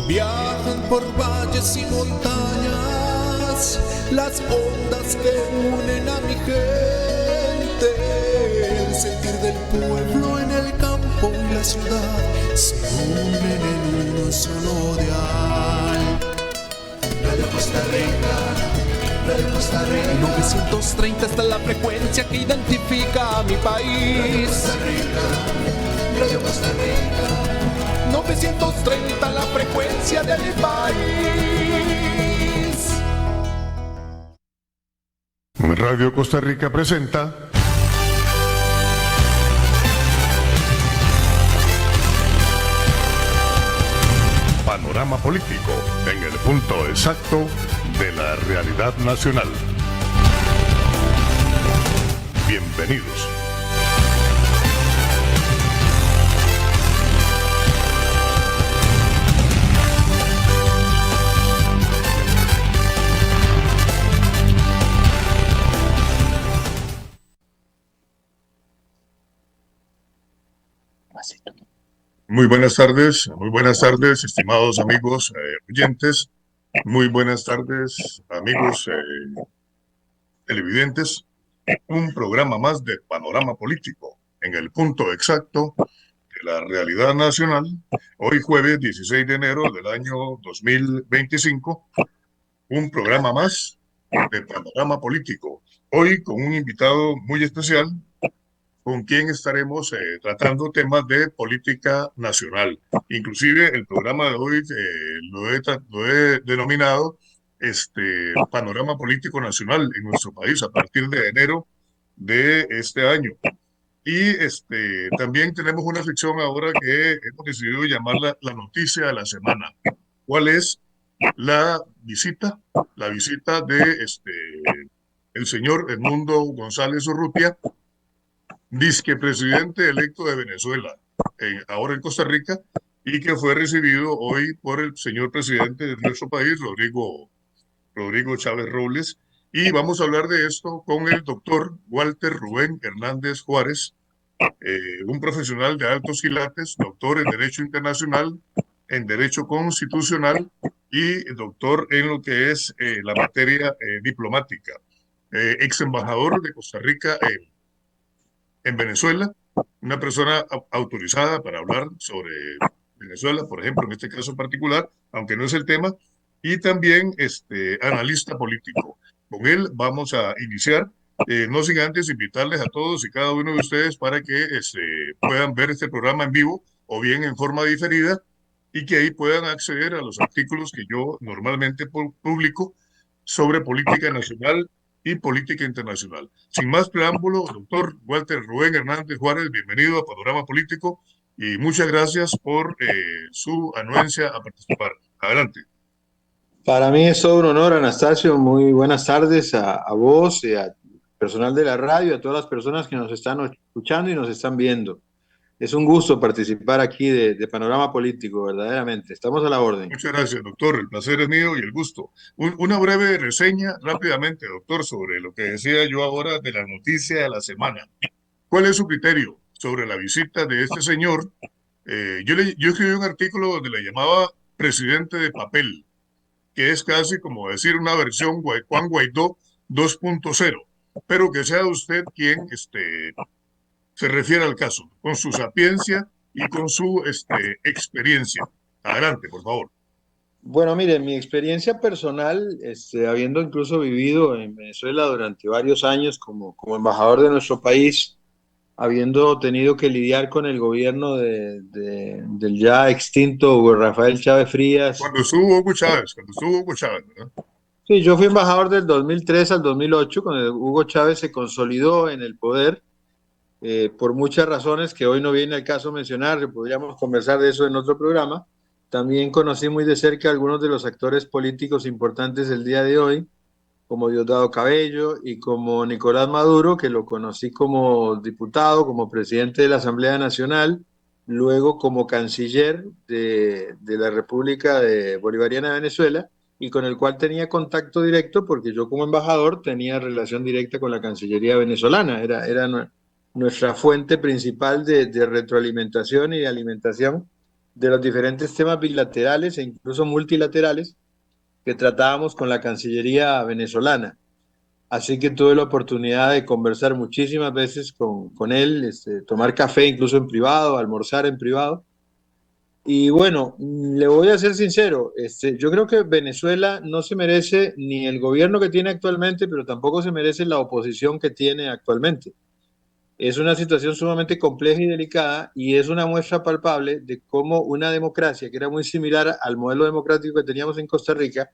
Viajan por valles y montañas las ondas que unen a mi gente. El sentir del pueblo en el campo y la ciudad se unen en uno solo dial. Radio Costa Rica, Radio Costa Rica. 930 está la frecuencia que identifica a mi país. Radio Costa Rica. 930 la frecuencia de mi país. Radio Costa Rica presenta Panorama Político, en el punto exacto de la realidad nacional. Bienvenidos. Muy buenas tardes, estimados amigos oyentes, muy buenas tardes, amigos televidentes. Un programa más de Panorama Político, en el punto exacto de la realidad nacional. Hoy jueves 16 de enero del año 2025, un programa más de Panorama Político. Hoy con un invitado muy especial, con quien estaremos tratando temas de política nacional. Inclusive el programa de hoy lo he denominado Panorama Político Nacional en nuestro país a partir de enero de este año. Y también tenemos una sección ahora que hemos decidido llamarla la noticia de la semana. ¿Cuál es la visita? La visita de el señor Edmundo González Urrutia, disque-presidente electo de Venezuela, ahora en Costa Rica, y que fue recibido hoy por el señor presidente de nuestro país, Rodrigo Chávez Robles, y vamos a hablar de esto con el doctor Walter Rubén Hernández Juárez, un profesional de altos quilates, doctor en Derecho Internacional, en Derecho Constitucional y doctor en lo que es la materia diplomática, ex embajador de Costa Rica en Venezuela, una persona autorizada para hablar sobre Venezuela, por ejemplo, en este caso particular, aunque no es el tema, y también analista político. Con él vamos a iniciar, no sin antes invitarles a todos y cada uno de ustedes para que puedan ver este programa en vivo o bien en forma diferida y que ahí puedan acceder a los artículos que yo normalmente publico sobre política nacional y política internacional. Sin más preámbulo, doctor Walter Rubén Hernández Juárez, bienvenido a Panorama Político y muchas gracias por su anuencia a participar. Adelante. Para mí es todo un honor, Anastasio. Muy buenas tardes a vos y al personal de la radio, a todas las personas que nos están escuchando y nos están viendo. Es un gusto participar aquí de Panorama Político, verdaderamente. Estamos a la orden. Muchas gracias, doctor. El placer es mío y el gusto. Una breve reseña rápidamente, doctor, sobre lo que decía yo ahora de la noticia de la semana. ¿Cuál es su criterio sobre la visita de este señor? Yo escribí un artículo donde le llamaba presidente de papel, que es casi como decir una versión Juan Guaidó 2.0, pero que sea usted quien se refiere al caso, con su sapiencia y con su experiencia. Adelante, por favor. Bueno, mire, mi experiencia personal, habiendo incluso vivido en Venezuela durante varios años como embajador de nuestro país, habiendo tenido que lidiar con el gobierno del ya extinto Hugo Rafael Chávez Frías. Cuando estuvo Hugo Chávez, ¿verdad? Sí, yo fui embajador del 2003 al 2008, cuando Hugo Chávez se consolidó en el poder, por muchas razones que hoy no viene al caso mencionar, podríamos conversar de eso en otro programa. También conocí muy de cerca a algunos de los actores políticos importantes del día de hoy, como Diosdado Cabello y como Nicolás Maduro, que lo conocí como diputado, como presidente de la Asamblea Nacional, luego como canciller de la República Bolivariana de Venezuela, y con el cual tenía contacto directo porque yo como embajador tenía relación directa con la Cancillería venezolana, era nuestra fuente principal de retroalimentación y de alimentación de los diferentes temas bilaterales e incluso multilaterales que tratábamos con la Cancillería venezolana. Así que tuve la oportunidad de conversar muchísimas veces con él, tomar café incluso en privado, almorzar en privado. Y bueno, le voy a ser sincero, yo creo que Venezuela no se merece ni el gobierno que tiene actualmente, pero tampoco se merece la oposición que tiene actualmente. Es una situación sumamente compleja y delicada y es una muestra palpable de cómo una democracia que era muy similar al modelo democrático que teníamos en Costa Rica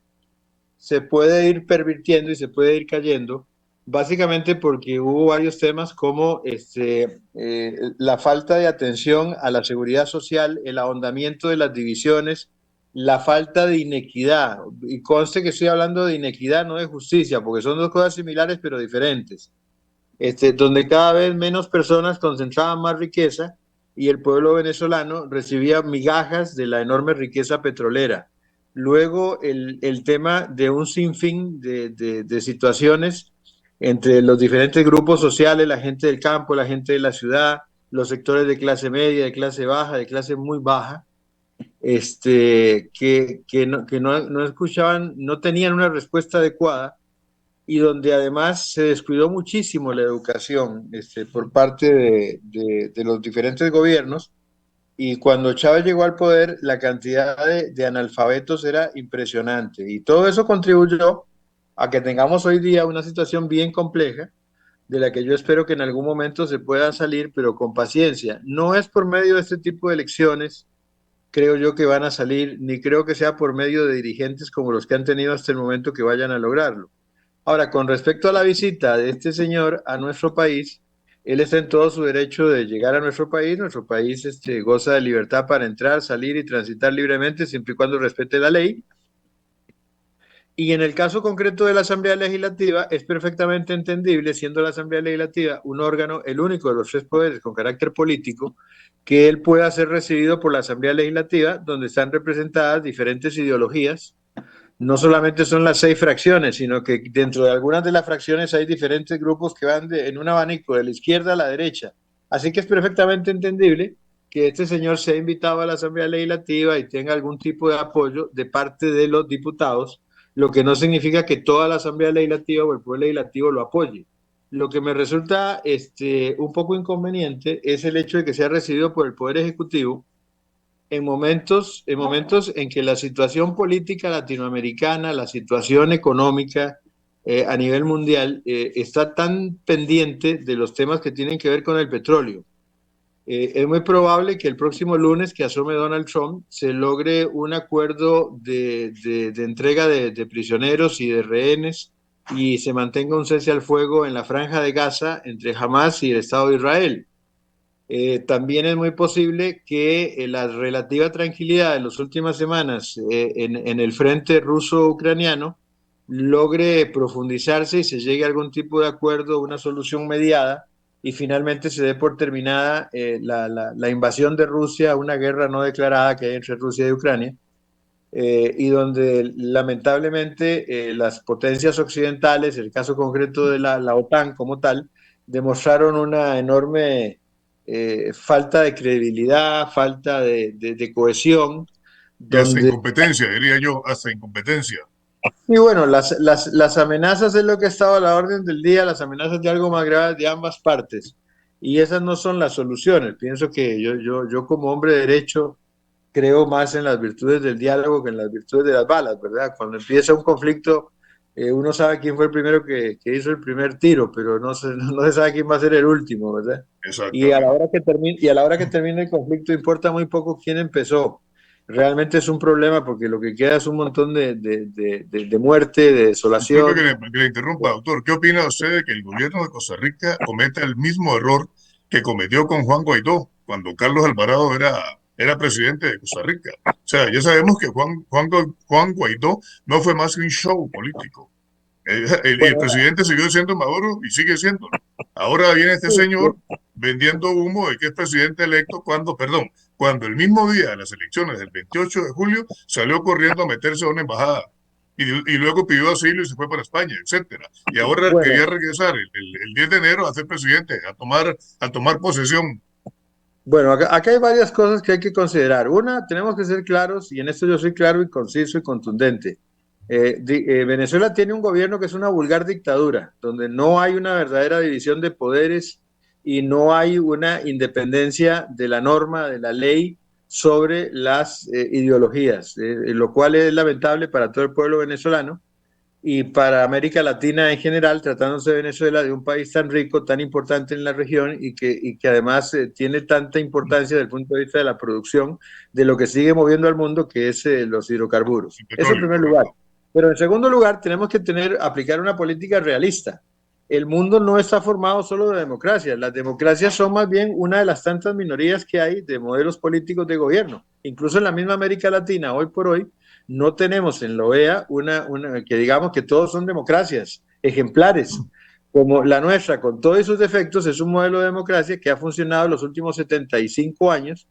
se puede ir pervirtiendo y se puede ir cayendo, básicamente porque hubo varios temas como la falta de atención a la seguridad social, el ahondamiento de las divisiones, la falta de inequidad. Y conste que estoy hablando de inequidad, no de justicia, porque son dos cosas similares pero diferentes. Donde cada vez menos personas concentraban más riqueza y el pueblo venezolano recibía migajas de la enorme riqueza petrolera. Luego el tema de un sinfín de situaciones entre los diferentes grupos sociales, la gente del campo, la gente de la ciudad, los sectores de clase media, de clase baja, de clase muy baja, que no escuchaban, no tenían una respuesta adecuada y donde además se descuidó muchísimo la educación por parte de los diferentes gobiernos. Y cuando Chávez llegó al poder, la cantidad de analfabetos era impresionante. Y todo eso contribuyó a que tengamos hoy día una situación bien compleja, de la que yo espero que en algún momento se pueda salir, pero con paciencia. No es por medio de este tipo de elecciones, creo yo, que van a salir, ni creo que sea por medio de dirigentes como los que han tenido hasta el momento que vayan a lograrlo. Ahora, con respecto a la visita de este señor a nuestro país, él está en todo su derecho de llegar a nuestro país. Nuestro país goza de libertad para entrar, salir y transitar libremente, siempre y cuando respete la ley. Y en el caso concreto de la Asamblea Legislativa, es perfectamente entendible, siendo la Asamblea Legislativa un órgano, el único de los tres poderes con carácter político, que él pueda ser recibido por la Asamblea Legislativa, donde están representadas diferentes ideologías. No solamente son las 6 fracciones, sino que dentro de algunas de las fracciones hay diferentes grupos que van en un abanico de la izquierda a la derecha. Así que es perfectamente entendible que este señor sea invitado a la Asamblea Legislativa y tenga algún tipo de apoyo de parte de los diputados, lo que no significa que toda la Asamblea Legislativa o el Poder Legislativo lo apoye. Lo que me resulta un poco inconveniente es el hecho de que sea recibido por el Poder Ejecutivo en momentos en que la situación política latinoamericana, la situación económica a nivel mundial está tan pendiente de los temas que tienen que ver con el petróleo. Es muy probable que el próximo lunes que asome Donald Trump se logre un acuerdo de entrega de prisioneros y de rehenes y se mantenga un cese al fuego en la franja de Gaza entre Hamas y el Estado de Israel. También es muy posible que la relativa tranquilidad de las últimas semanas en el frente ruso-ucraniano logre profundizarse y se llegue a algún tipo de acuerdo, una solución mediada, y finalmente se dé por terminada la invasión de Rusia, una guerra no declarada que hay entre Rusia y Ucrania, y donde lamentablemente las potencias occidentales, el caso concreto de la OTAN como tal, demostraron una enorme falta de credibilidad, falta de cohesión, Y hasta donde, incompetencia, diría yo, hasta incompetencia. y bueno, las amenazas es lo que ha estado a la orden del día, las amenazas de algo más grave de ambas partes, y esas no son las soluciones. Pienso que yo como hombre de derecho creo más en las virtudes del diálogo que en las virtudes de las balas, ¿verdad? Cuando empieza un conflicto, uno sabe quién fue el primero que hizo el primer tiro, pero no se sabe quién va a ser el último, ¿verdad? Y a la Exactamente. hora que termine, y a la hora que termine el conflicto importa muy poco quién empezó. Realmente es un problema porque lo que queda es un montón de muerte, de Disculpe desolación. que le interrumpa, doctor. ¿Qué opina usted de que el gobierno de Costa Rica cometa el mismo error que cometió con Juan Guaidó cuando Carlos Alvarado era presidente de Costa Rica? O sea, ya sabemos que Juan Guaidó no fue más que un show político. El Bueno, presidente siguió siendo Maduro y sigue siéndolo. Ahora viene este señor vendiendo humo de que es presidente electo cuando, perdón, cuando el mismo día de las elecciones del 28 de julio salió corriendo a meterse a una embajada y luego pidió asilo y se fue para España, etcétera. Y ahora bueno, quería regresar el 10 de enero a ser presidente, a tomar posesión. Bueno, acá hay varias cosas que hay que considerar. Una, tenemos que ser claros, y en esto yo soy claro y conciso y contundente. Venezuela tiene un gobierno que es una vulgar dictadura, donde no hay una verdadera división de poderes y no hay una independencia de la norma, de la ley sobre las ideologías, lo cual es lamentable para todo el pueblo venezolano y para América Latina en general, tratándose de Venezuela, de un país tan rico, tan importante en la región y que además tiene tanta importancia desde el punto de vista de la producción de lo que sigue moviendo al mundo, que es los hidrocarburos. El Eso en petróleo, primer lugar. correcto. Pero en segundo lugar, tenemos que aplicar una política realista. El mundo no está formado solo de democracias. Las democracias son más bien una de las tantas minorías que hay de modelos políticos de gobierno. Incluso en la misma América Latina, hoy por hoy, no tenemos en la OEA que digamos que todos son democracias ejemplares, como la nuestra, con todos sus defectos, es un modelo de democracia que ha funcionado los últimos 75 años,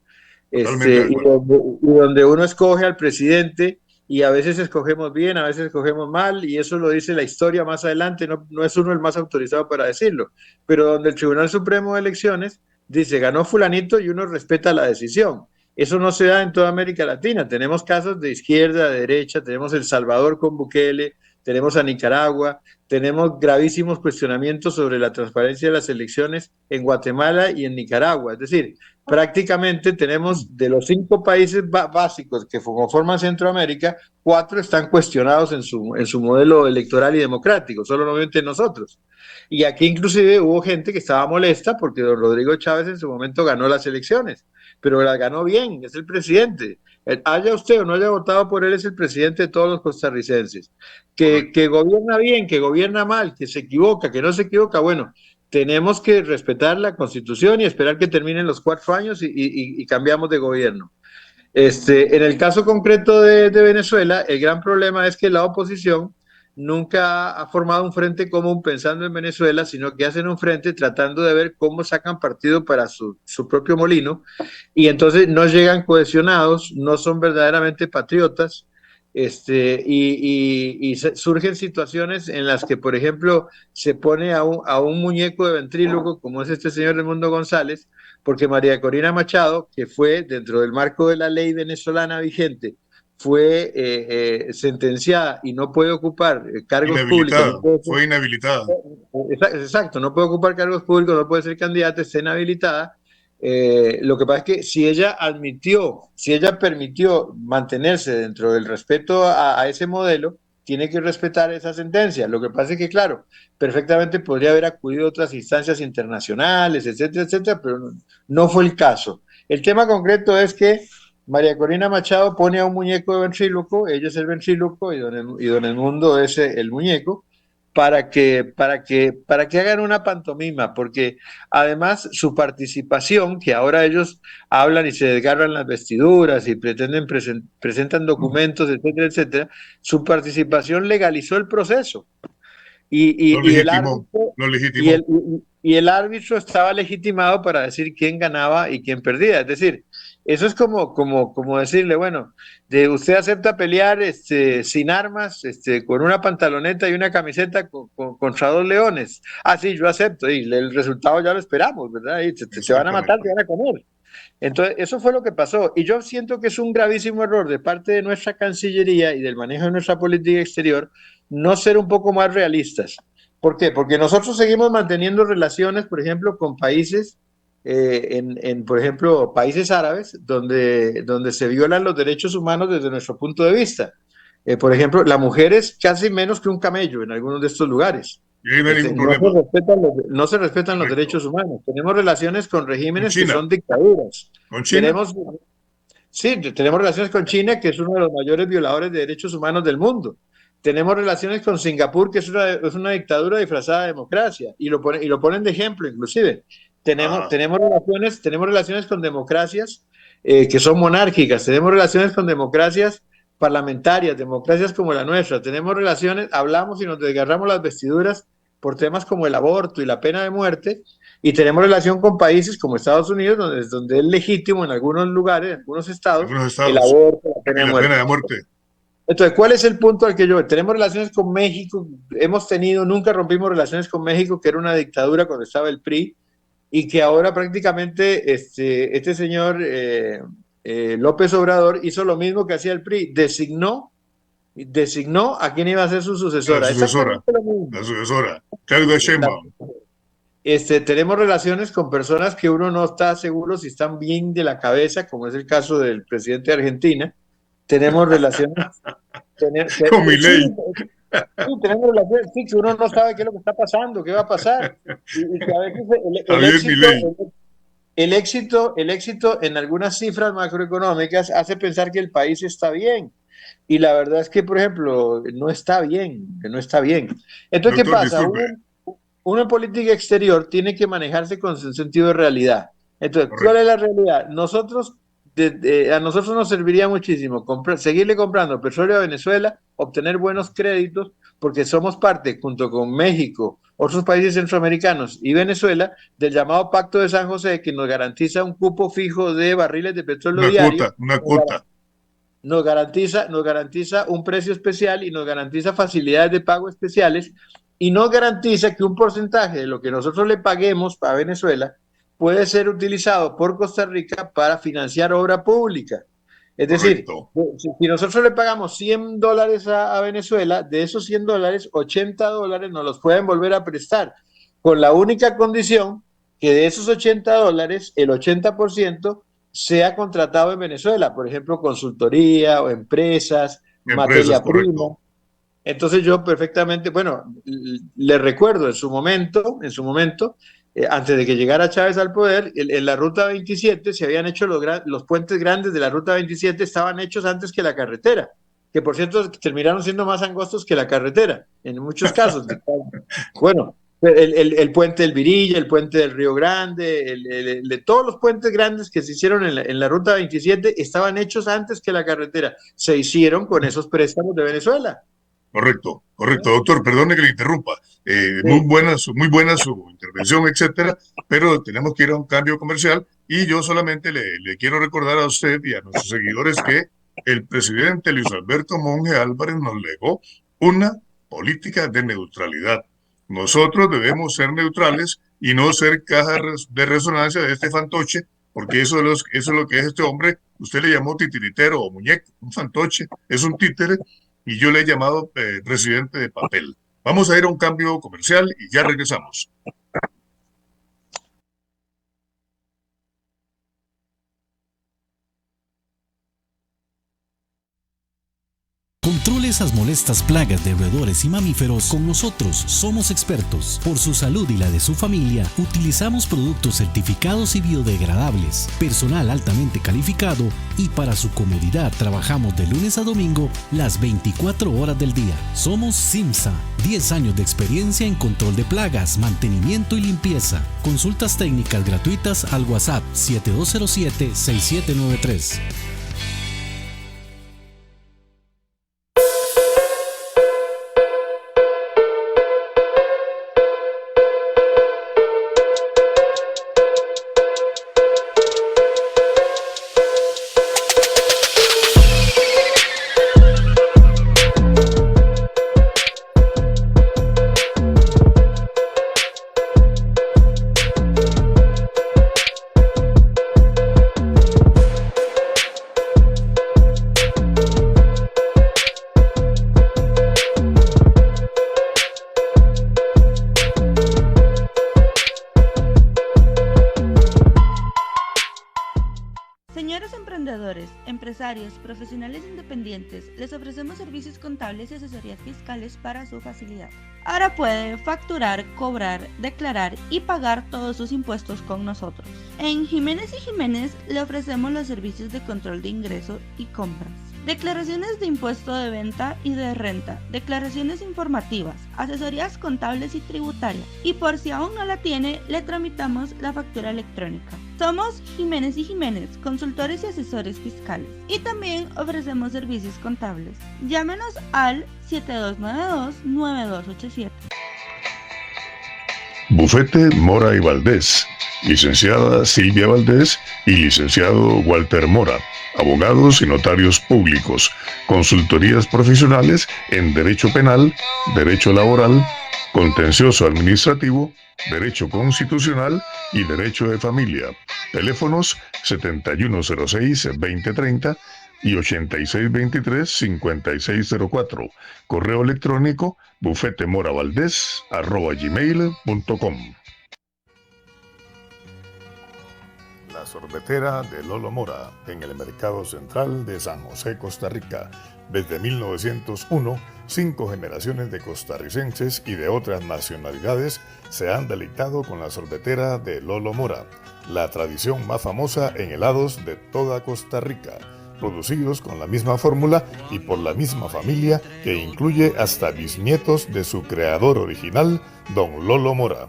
Totalmente de acuerdo. y donde uno escoge al presidente y a veces escogemos bien, a veces escogemos mal, y eso lo dice la historia más adelante, no es uno el más autorizado para decirlo, pero donde el Tribunal Supremo de Elecciones dice ganó fulanito y uno respeta la decisión. Eso no se da en toda América Latina. Tenemos casos de izquierda, de derecha, tenemos El Salvador con Bukele, tenemos a Nicaragua, tenemos gravísimos cuestionamientos sobre la transparencia de las elecciones en Guatemala y en Nicaragua. Es decir, prácticamente tenemos de los 5 países básicos que conforman Centroamérica, 4 están cuestionados en su modelo electoral y democrático, solo obviamente nosotros. Y aquí inclusive hubo gente que estaba molesta porque don Rodrigo Chávez en su momento ganó las elecciones, pero las ganó bien, es el presidente. Haya usted o no haya votado por él, es el presidente de todos los costarricenses. Que gobierna bien, que gobierna mal, que se equivoca, que no se equivoca, bueno, tenemos que respetar la Constitución y esperar que terminen los 4 años y cambiamos de gobierno. En el caso concreto de Venezuela, el gran problema es que la oposición nunca ha formado un frente común pensando en Venezuela, sino que hacen un frente tratando de ver cómo sacan partido para su propio molino, y entonces no llegan cohesionados, no son verdaderamente patriotas, y surgen situaciones en las que, por ejemplo, se pone a un muñeco de ventríloco, como es este señor Raimundo González, porque María Corina Machado, que fue dentro del marco de la ley venezolana vigente, fue sentenciada y no puede ocupar cargos públicos. Inhabilitada, fue inhabilitada. Exacto, no puede ocupar cargos públicos, no puede ser candidata, está inhabilitada. Lo que pasa es que si ella permitió mantenerse dentro del respeto a ese modelo, tiene que respetar esa sentencia. Lo que pasa es que, claro, perfectamente podría haber acudido a otras instancias internacionales, etcétera, etcétera, pero no fue el caso. El tema concreto es que María Corina Machado pone a un muñeco de ventríloco, ella es el ventríloco y don Edmundo es el muñeco, para que hagan una pantomima, porque además su participación, que ahora ellos hablan y se desgarran las vestiduras y presentan documentos, etcétera, etcétera, su participación legalizó el proceso. Lo Y el legitimó, árbitro, lo y legitimó. el, y el árbitro estaba legitimado para decir quién ganaba y quién perdía. Es decir, eso es como decirle, bueno, usted acepta pelear sin armas, con una pantaloneta y una camiseta contra 2 leones. Ah, sí, yo acepto, y el resultado ya lo esperamos, ¿verdad? Y te van a matar, te Exactamente. van a comer. Entonces, eso fue lo que pasó. Y yo siento que es un gravísimo error de parte de nuestra Cancillería y del manejo de nuestra política exterior no ser un poco más realistas. ¿Por qué? Porque nosotros seguimos manteniendo relaciones, por ejemplo, con países, por ejemplo, países árabes, donde se violan los derechos humanos desde nuestro punto de vista. Por ejemplo, la mujer es casi menos que un camello en algunos de estos lugares. Y ahí no hay ningún No problema. no se respetan los Correcto. derechos humanos. Tenemos relaciones con Con regímenes que China. son dictaduras. Con China. Tenemos, sí, tenemos relaciones con China, que es uno de los mayores violadores de derechos humanos del mundo. Tenemos relaciones con Singapur, que es una dictadura disfrazada de democracia, y lo ponen de ejemplo, inclusive. Ajá. Tenemos relaciones con democracias que son monárquicas, tenemos relaciones con democracias parlamentarias, democracias como la nuestra, tenemos relaciones, hablamos y nos desgarramos las vestiduras por temas como el aborto y la pena de muerte, y tenemos relación con países como Estados Unidos, donde es legítimo en algunos lugares, en algunos estados, Algunos el estados. aborto, la pena Y de la pena muerte. de muerte. Entonces, ¿cuál es el punto al que yo? Tenemos relaciones con México, nunca rompimos relaciones con México, que era una dictadura cuando estaba el PRI, y que ahora prácticamente este señor López Obrador hizo lo mismo que hacía el PRI, designó a quién iba a ser su La sucesora. sucesora, Exactamente lo mismo. la sucesora, Claudia Sheinbaum. Tenemos relaciones con personas que uno no está seguro si están bien de la cabeza, como es el caso del presidente de Argentina. Tenemos relaciones... Con Milei. Sí, tenemos relaciones, sí, que uno no sabe qué es lo que está pasando, qué va a pasar. Y que a veces Javier Milei. el éxito en algunas cifras macroeconómicas hace pensar que el país está bien. Y la verdad es que, por ejemplo, no está bien, que no está bien. Entonces, ¿qué Doctor, pasa? disculpe. Uno en política exterior tiene que manejarse con un sentido de realidad. Entonces, Correcto. ¿cuál es la realidad? A nosotros nos serviría muchísimo seguirle comprando petróleo a Venezuela, obtener buenos créditos, porque somos parte, junto con México, otros países centroamericanos y Venezuela, del llamado Pacto de San José, que nos garantiza un cupo fijo de barriles de petróleo diario. Una cuota. Nos garantiza un precio especial y nos garantiza facilidades de pago especiales y nos garantiza que un porcentaje de lo que nosotros le paguemos a Venezuela puede ser utilizado por Costa Rica para financiar obra pública. Es Correcto. decir, si nosotros le pagamos $100 a Venezuela, de esos $100, $80 nos los pueden volver a prestar, con la única condición que de esos $80, el 80% sea contratado en Venezuela, por ejemplo, consultoría o empresas, materia prima. Entonces yo perfectamente, bueno, le recuerdo en su momento, antes de que llegara Chávez al poder, en la Ruta 27 se habían hecho los puentes grandes de la Ruta 27, estaban hechos antes que la carretera, que por cierto terminaron siendo más angostos que la carretera, en muchos casos. Bueno, el puente del Virilla, el puente del Río Grande, de todos los puentes grandes que se hicieron en la Ruta 27 estaban hechos antes que la carretera, se hicieron con esos préstamos de Venezuela. Correcto, doctor, perdone que le interrumpa. Sí. Muy buena su intervención, etcétera, pero tenemos que ir a un cambio comercial y yo solamente le quiero recordar a usted y a nuestros seguidores que el presidente Luis Alberto Monge Álvarez nos legó una política de neutralidad. Nosotros debemos ser neutrales y no ser caja de resonancia de este fantoche, porque eso es lo que es este hombre. Usted le llamó titiritero o muñeco, un fantoche, es un títere. Y yo le he llamado presidente de papel. Vamos a ir a un cambio comercial y ya regresamos. Controle esas molestas plagas de roedores y mamíferos con nosotros. Somos expertos. Por su salud y la de su familia, utilizamos productos certificados y biodegradables, personal altamente calificado y para su comodidad trabajamos de lunes a domingo las 24 horas del día. Somos Simsa. 10 años de experiencia en control de plagas, mantenimiento y limpieza. Consultas técnicas gratuitas al WhatsApp 7207-6793. Empresarios, profesionales independientes, les ofrecemos servicios contables y asesorías fiscales para su facilidad. Ahora puede facturar, cobrar, declarar y pagar todos sus impuestos con nosotros. En Jiménez y Jiménez le ofrecemos los servicios de control de ingreso y compras, declaraciones de impuesto de venta y de renta, declaraciones informativas, asesorías contables y tributarias. Y por si aún no la tiene, le tramitamos la factura electrónica. Somos Jiménez y Jiménez, consultores y asesores fiscales. Y también ofrecemos servicios contables. Llámenos al 7292-9287. Bufete Mora y Valdés. Licenciada Silvia Valdés y licenciado Walter Mora. Abogados y notarios públicos. Consultorías profesionales en Derecho Penal, Derecho Laboral, contencioso administrativo, derecho constitucional y derecho de familia. Teléfonos 7106-2030 y 8623-5604. Correo electrónico bufetemoravaldez@gmail.com. La sorbetera de Lolo Mora, en el Mercado Central de San José, Costa Rica. Desde 1901, 5 generaciones de costarricenses y de otras nacionalidades se han deleitado con la sorbetera de Lolo Mora, la tradición más famosa en helados de toda Costa Rica, producidos con la misma fórmula y por la misma familia que incluye hasta bisnietos de su creador original, don Lolo Mora.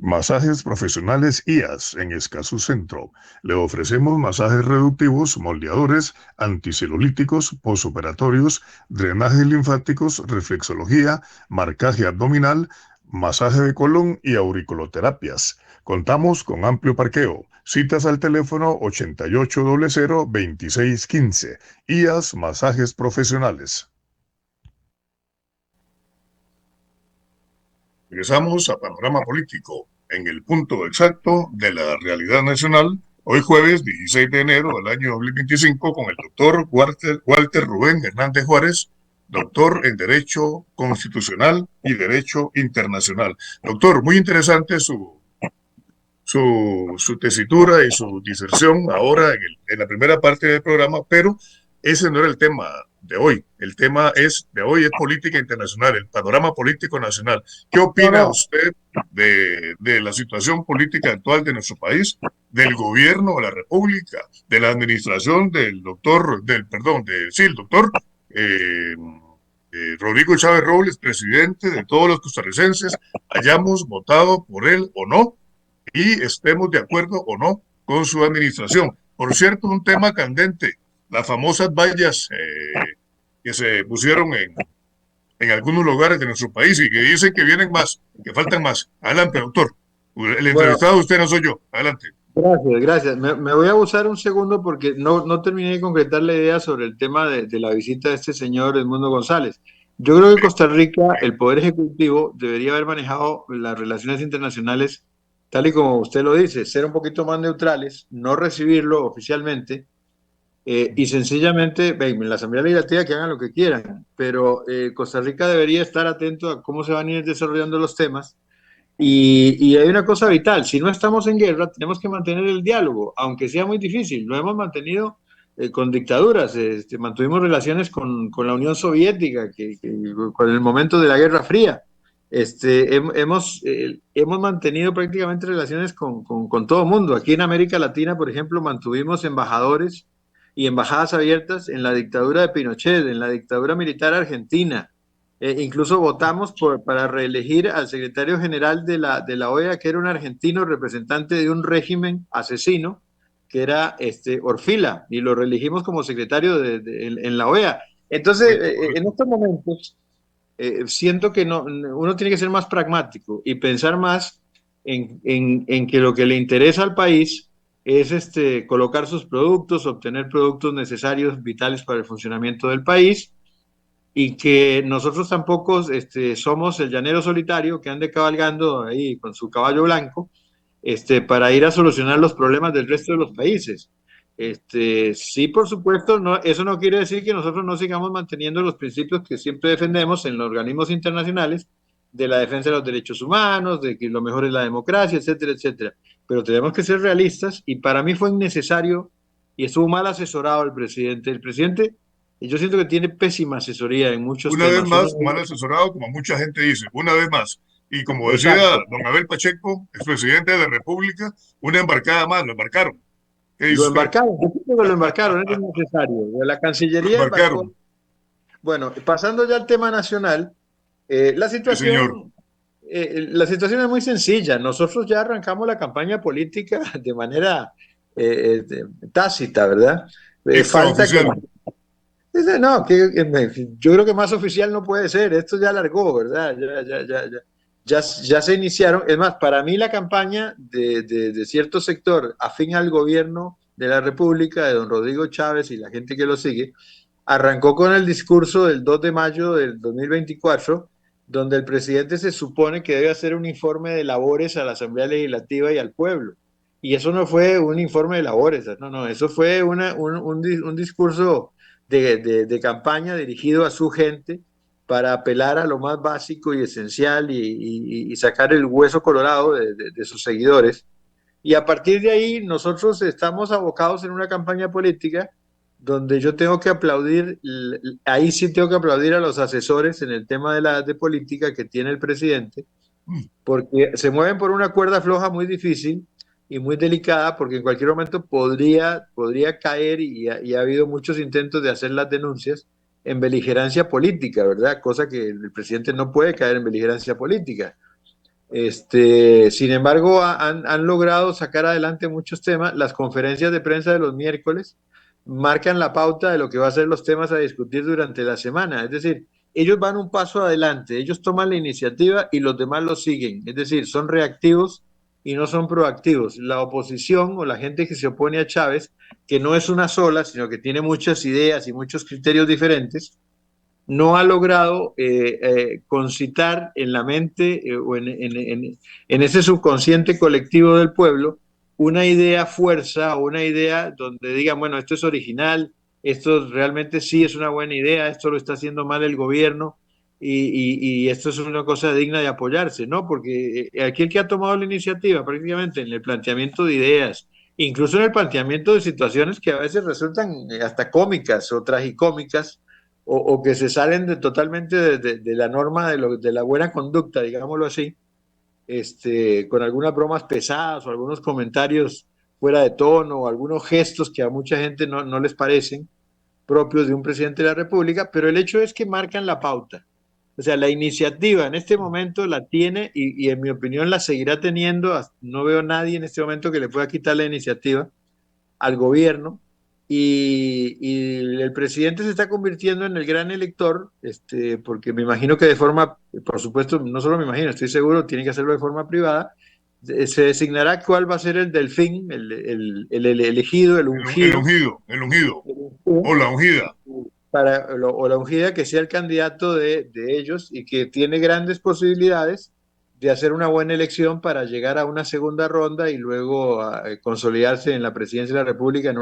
Masajes profesionales IAS en Escazú Centro. Le ofrecemos masajes reductivos, moldeadores, anticelulíticos, posoperatorios, drenajes linfáticos, reflexología, marcaje abdominal, masaje de colon y auriculoterapias. Contamos con amplio parqueo. Citas al teléfono 8800-2615. IAS Masajes Profesionales. Regresamos a Panorama Político, en el punto exacto de la realidad nacional, hoy jueves 16 de enero del año 2025, con el doctor Walter Rubén Hernández Juárez, doctor en Derecho Constitucional y Derecho Internacional. Doctor, muy interesante su tesitura y su diserción ahora en la primera parte del programa, pero ese no era el tema de hoy. El tema de hoy es política internacional, el panorama político nacional. ¿Qué opina usted de la situación política actual de nuestro país, del gobierno de la República, de la administración del doctor Rodrigo Chávez Robles, presidente de todos los costarricenses, hayamos votado por él o no, y estemos de acuerdo o no con su administración? Por cierto, un tema candente, las famosas vallas que se pusieron en algunos lugares de nuestro país y que dicen que vienen más, que faltan más. Adelante, doctor. El entrevistado usted, no soy yo. Adelante. Gracias. Me voy a abusar un segundo porque no terminé de concretar la idea sobre el tema de la visita de este señor Edmundo González. Yo creo que en Costa Rica el Poder Ejecutivo debería haber manejado las relaciones internacionales tal y como usted lo dice, ser un poquito más neutrales, no recibirlo oficialmente y sencillamente, en la Asamblea Legislativa que hagan lo que quieran, pero Costa Rica debería estar atento a cómo se van a ir desarrollando los temas. Y hay una cosa vital, si no estamos en guerra, tenemos que mantener el diálogo, aunque sea muy difícil. Lo hemos mantenido con dictaduras, mantuvimos relaciones con la Unión Soviética, con el momento de la Guerra Fría. Hemos mantenido prácticamente relaciones con todo el mundo. Aquí en América Latina, por ejemplo, mantuvimos embajadores y embajadas abiertas en la dictadura de Pinochet, en la dictadura militar argentina. Incluso votamos para reelegir al secretario general de la OEA, que era un argentino representante de un régimen asesino, que era Orfila, y lo reelegimos como secretario en la OEA. Entonces, en estos momentos, siento que uno tiene que ser más pragmático y pensar más en que lo que le interesa al país es colocar sus productos, obtener productos necesarios, vitales para el funcionamiento del país, y que nosotros tampoco somos el llanero solitario que ande cabalgando ahí con su caballo blanco para ir a solucionar los problemas del resto de los países. Sí, por supuesto, eso no quiere decir que nosotros no sigamos manteniendo los principios que siempre defendemos en los organismos internacionales de la defensa de los derechos humanos, de que lo mejor es la democracia, etcétera, etcétera. Pero tenemos que ser realistas y para mí fue innecesario y estuvo mal asesorado el presidente. El presidente, yo siento que tiene pésima asesoría en muchos temas. Una vez más, mal asesorado, como mucha gente dice, una vez más. Y como decía don Abel Pacheco, expresidente de la República, una embarcada más, lo embarcaron. Lo embarcaron, lo embarcaron, es necesario. La Cancillería embarcó. Bueno, pasando ya al tema nacional, la situación es muy sencilla. Nosotros ya arrancamos la campaña política de manera tácita, ¿verdad? Falta que... No, yo creo que más oficial no puede ser. Esto ya alargó, ¿verdad? Ya se iniciaron. Es más, para mí la campaña de cierto sector afín al gobierno de la República, de don Rodrigo Chávez y la gente que lo sigue, arrancó con el discurso del 2 de mayo del 2024, donde el presidente se supone que debe hacer un informe de labores a la Asamblea Legislativa y al pueblo. Y eso no fue un informe de labores, no, eso fue un discurso de campaña dirigido a su gente para apelar a lo más básico y esencial y sacar el hueso colorado de sus seguidores. Y a partir de ahí nosotros estamos abocados en una campaña política donde yo tengo que aplaudir, ahí sí tengo que aplaudir a los asesores en el tema de política que tiene el presidente, porque se mueven por una cuerda floja muy difícil y muy delicada, porque en cualquier momento podría caer, y ha habido muchos intentos de hacer las denuncias, en beligerancia política, ¿verdad? Cosa que el presidente no puede caer en beligerancia política. Sin embargo, han logrado sacar adelante muchos temas. Las conferencias de prensa de los miércoles marcan la pauta de lo que va a ser los temas a discutir durante la semana. Es decir, ellos van un paso adelante, ellos toman la iniciativa y los demás los siguen. Es decir, son reactivos y no son proactivos. La oposición o la gente que se opone a Chávez, que no es una sola, sino que tiene muchas ideas y muchos criterios diferentes, no ha logrado concitar en la mente o en ese subconsciente colectivo del pueblo una idea fuerza o una idea donde digan, bueno, esto es original, esto realmente sí es una buena idea, esto lo está haciendo mal el gobierno y esto es una cosa digna de apoyarse, ¿no? Porque aquí el que ha tomado la iniciativa prácticamente en el planteamiento de ideas, incluso en el planteamiento de situaciones que a veces resultan hasta cómicas o tragicómicas, o que se salen totalmente de la norma de la buena conducta, digámoslo así, con algunas bromas pesadas o algunos comentarios fuera de tono o algunos gestos que a mucha gente no les parecen propios de un presidente de la República, pero el hecho es que marcan la pauta. O sea, la iniciativa en este momento la tiene y en mi opinión la seguirá teniendo. No veo a nadie en este momento que le pueda quitar la iniciativa al gobierno. Y el presidente se está convirtiendo en el gran elector, porque me imagino que de forma, por supuesto, no solo me imagino, estoy seguro, tiene que hacerlo de forma privada. Se designará cuál va a ser el delfín, el elegido, el ungido. El ungido. O la ungida. O la ungida, que sea el candidato de ellos y que tiene grandes posibilidades de hacer una buena elección para llegar a una segunda ronda y luego consolidarse en la presidencia de la República en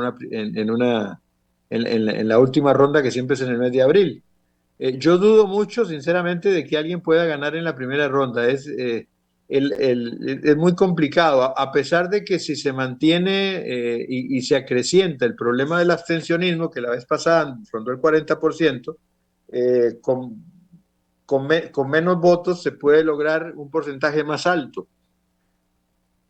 la última ronda, que siempre es en el mes de abril. Yo dudo mucho, sinceramente, de que alguien pueda ganar en la primera ronda. Es muy complicado, a pesar de que si se mantiene y se acrecienta el problema del abstencionismo, que la vez pasada rondó el 40%, con menos votos se puede lograr un porcentaje más alto.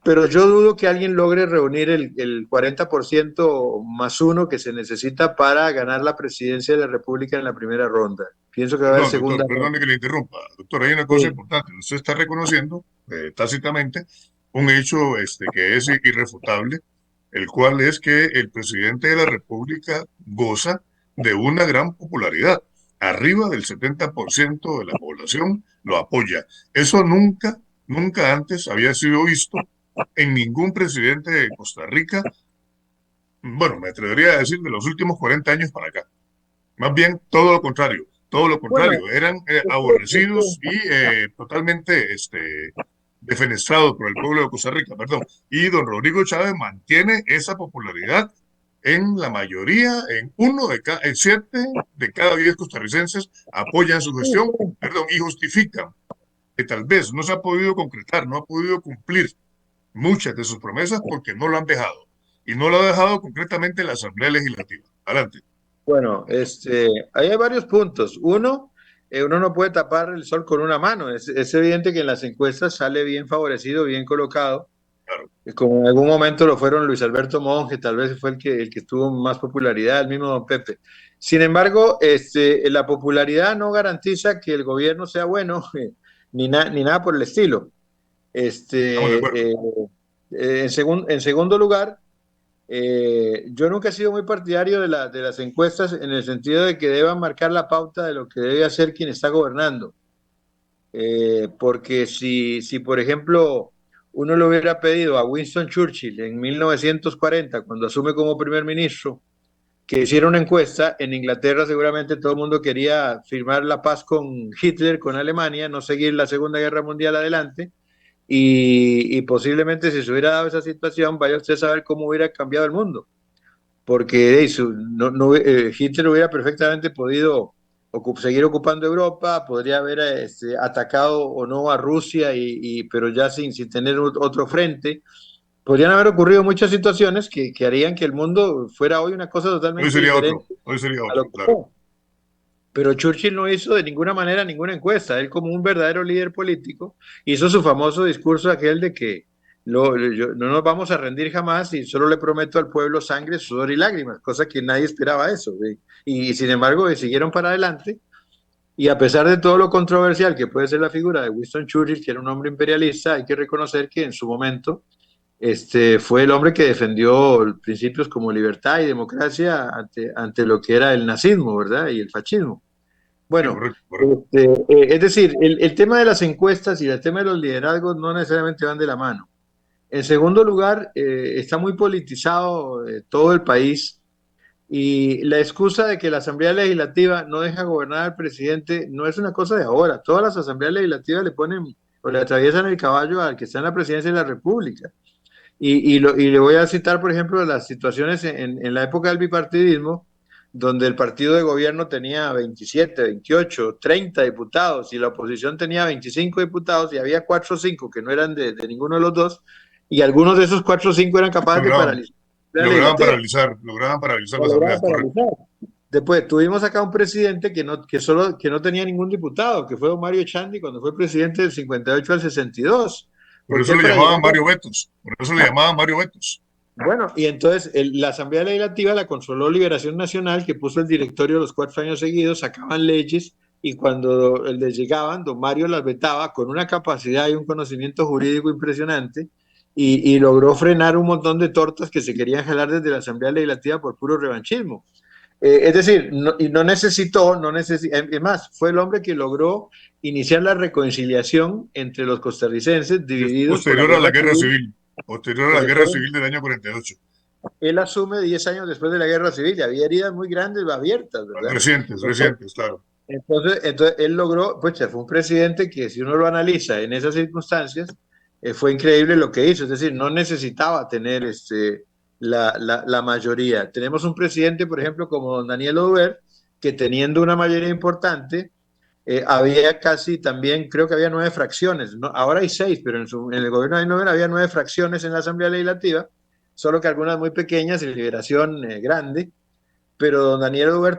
Pero yo dudo que alguien logre reunir el 40% más uno que se necesita para ganar la presidencia de la República en la primera ronda. Pienso que va a haber segunda doctor, perdone que le interrumpa. Doctor, hay una cosa importante. Usted está reconociendo tácitamente un hecho que es irrefutable, el cual es que el presidente de la República goza de una gran popularidad. Arriba del 70% de la población lo apoya. Eso nunca antes había sido visto en ningún presidente de Costa Rica. Bueno, me atrevería a decir de los últimos 40 años para acá. Más bien todo lo contrario. Bueno, eran aborrecidos y totalmente defenestrados por el pueblo de Costa Rica, perdón. Y don Rodrigo Chávez mantiene esa popularidad en la mayoría, en 7 de cada 10 costarricenses apoyan su gestión, y justifican que tal vez no se ha podido concretar, no ha podido cumplir muchas de sus promesas porque no lo han dejado. Y no lo ha dejado concretamente la Asamblea Legislativa. Adelante. Bueno, ahí hay varios puntos. Uno no puede tapar el sol con una mano. Es evidente que en las encuestas sale bien favorecido, bien colocado. Claro. Como en algún momento lo fueron Luis Alberto Monge, tal vez fue el que tuvo más popularidad, el mismo don Pepe. Sin embargo, la popularidad no garantiza que el gobierno sea bueno, ni nada por el estilo. En segundo lugar, yo nunca he sido muy partidario de las encuestas en el sentido de que deban marcar la pauta de lo que debe hacer quien está gobernando. Porque si, por ejemplo, uno le hubiera pedido a Winston Churchill en 1940, cuando asume como primer ministro, que hiciera una encuesta. En Inglaterra seguramente todo el mundo quería firmar la paz con Hitler, con Alemania, no seguir la Segunda Guerra Mundial adelante, y posiblemente si se hubiera dado esa situación, vaya usted a saber cómo hubiera cambiado el mundo, porque Hitler hubiera perfectamente podido seguir ocupando Europa, podría haber atacado o no a Rusia, pero ya sin tener otro frente. Podrían haber ocurrido muchas situaciones que harían que el mundo fuera hoy una cosa totalmente diferente hoy sería a lo otro, que claro. fue. Pero Churchill no hizo de ninguna manera ninguna encuesta. Él, como un verdadero líder político, hizo su famoso discurso aquel de que no nos vamos a rendir jamás y solo le prometo al pueblo sangre, sudor y lágrimas, cosa que nadie esperaba eso. Y sin embargo, siguieron para adelante. Y a pesar de todo lo controversial que puede ser la figura de Winston Churchill, que era un hombre imperialista, hay que reconocer que en su momento fue el hombre que defendió principios como libertad y democracia ante lo que era el nazismo, ¿verdad? Y el fascismo. Sí, Bueno, correcto, correcto. es decir, el tema de las encuestas y el tema de los liderazgos no necesariamente van de la mano. En segundo lugar, está muy politizado todo el país, y la excusa de que la Asamblea Legislativa no deja gobernar al presidente no es una cosa de ahora. Todas las asambleas legislativas le ponen o le atraviesan el caballo al que está en la presidencia de la República. Y le voy a citar, por ejemplo, las situaciones en la época del bipartidismo, donde el partido de gobierno tenía 27, 28, 30 diputados y la oposición tenía 25 diputados, y había 4 o 5 que no eran de ninguno de los dos, y algunos de esos 4 o 5 eran capaces de paralizar la legislativa. Lograban paralizar la Lo asamblea, lograban correcto. paralizar. Después tuvimos acá un presidente que no tenía ningún diputado, que fue don Mario Chandi, cuando fue presidente del 58 al 62. Por Porque eso él le para llegar llamaban Mario Vetos, por eso le llamaban Mario Vetos. Bueno, y entonces la Asamblea Legislativa la controló Liberación Nacional, que puso el directorio los 4 años seguidos, sacaban leyes, y cuando les llegaban, don Mario las vetaba con una capacidad y un conocimiento jurídico impresionante, y logró frenar un montón de tortas que se querían jalar desde la Asamblea Legislativa por puro revanchismo. Es decir, no necesitó, es más, fue el hombre que logró iniciar la reconciliación entre los costarricenses divididos por la Posterior a la guerra guerra civil. civil, posterior a la guerra civil del año 48. Él asume 10 años después de la guerra civil, y había heridas muy grandes, abiertas, ¿verdad? Recientes, claro. Entonces él logró, pues fue un presidente que, si uno lo analiza en esas circunstancias, fue increíble lo que hizo. Es decir, no necesitaba tener la mayoría. Tenemos un presidente, por ejemplo, como don Daniel Oduber, que teniendo una mayoría importante, había casi también, creo que había 9 fracciones, ¿no? Ahora hay 6, pero en el gobierno de Oduber había 9 fracciones en la Asamblea Legislativa, solo que algunas muy pequeñas y Liberación grande. Pero don Daniel Oduber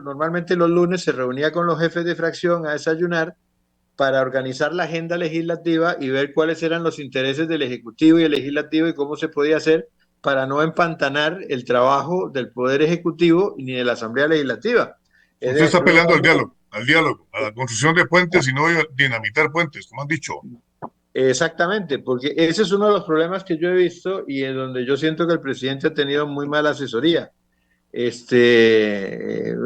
normalmente los lunes se reunía con los jefes de fracción a desayunar para organizar la agenda legislativa y ver cuáles eran los intereses del Ejecutivo y el Legislativo y cómo se podía hacer para no empantanar el trabajo del Poder Ejecutivo ni de la Asamblea Legislativa. Usted está apelando al diálogo, a la construcción de puentes y no dinamitar puentes, como han dicho. Exactamente, porque ese es uno de los problemas que yo he visto y en donde yo siento que el presidente ha tenido muy mala asesoría.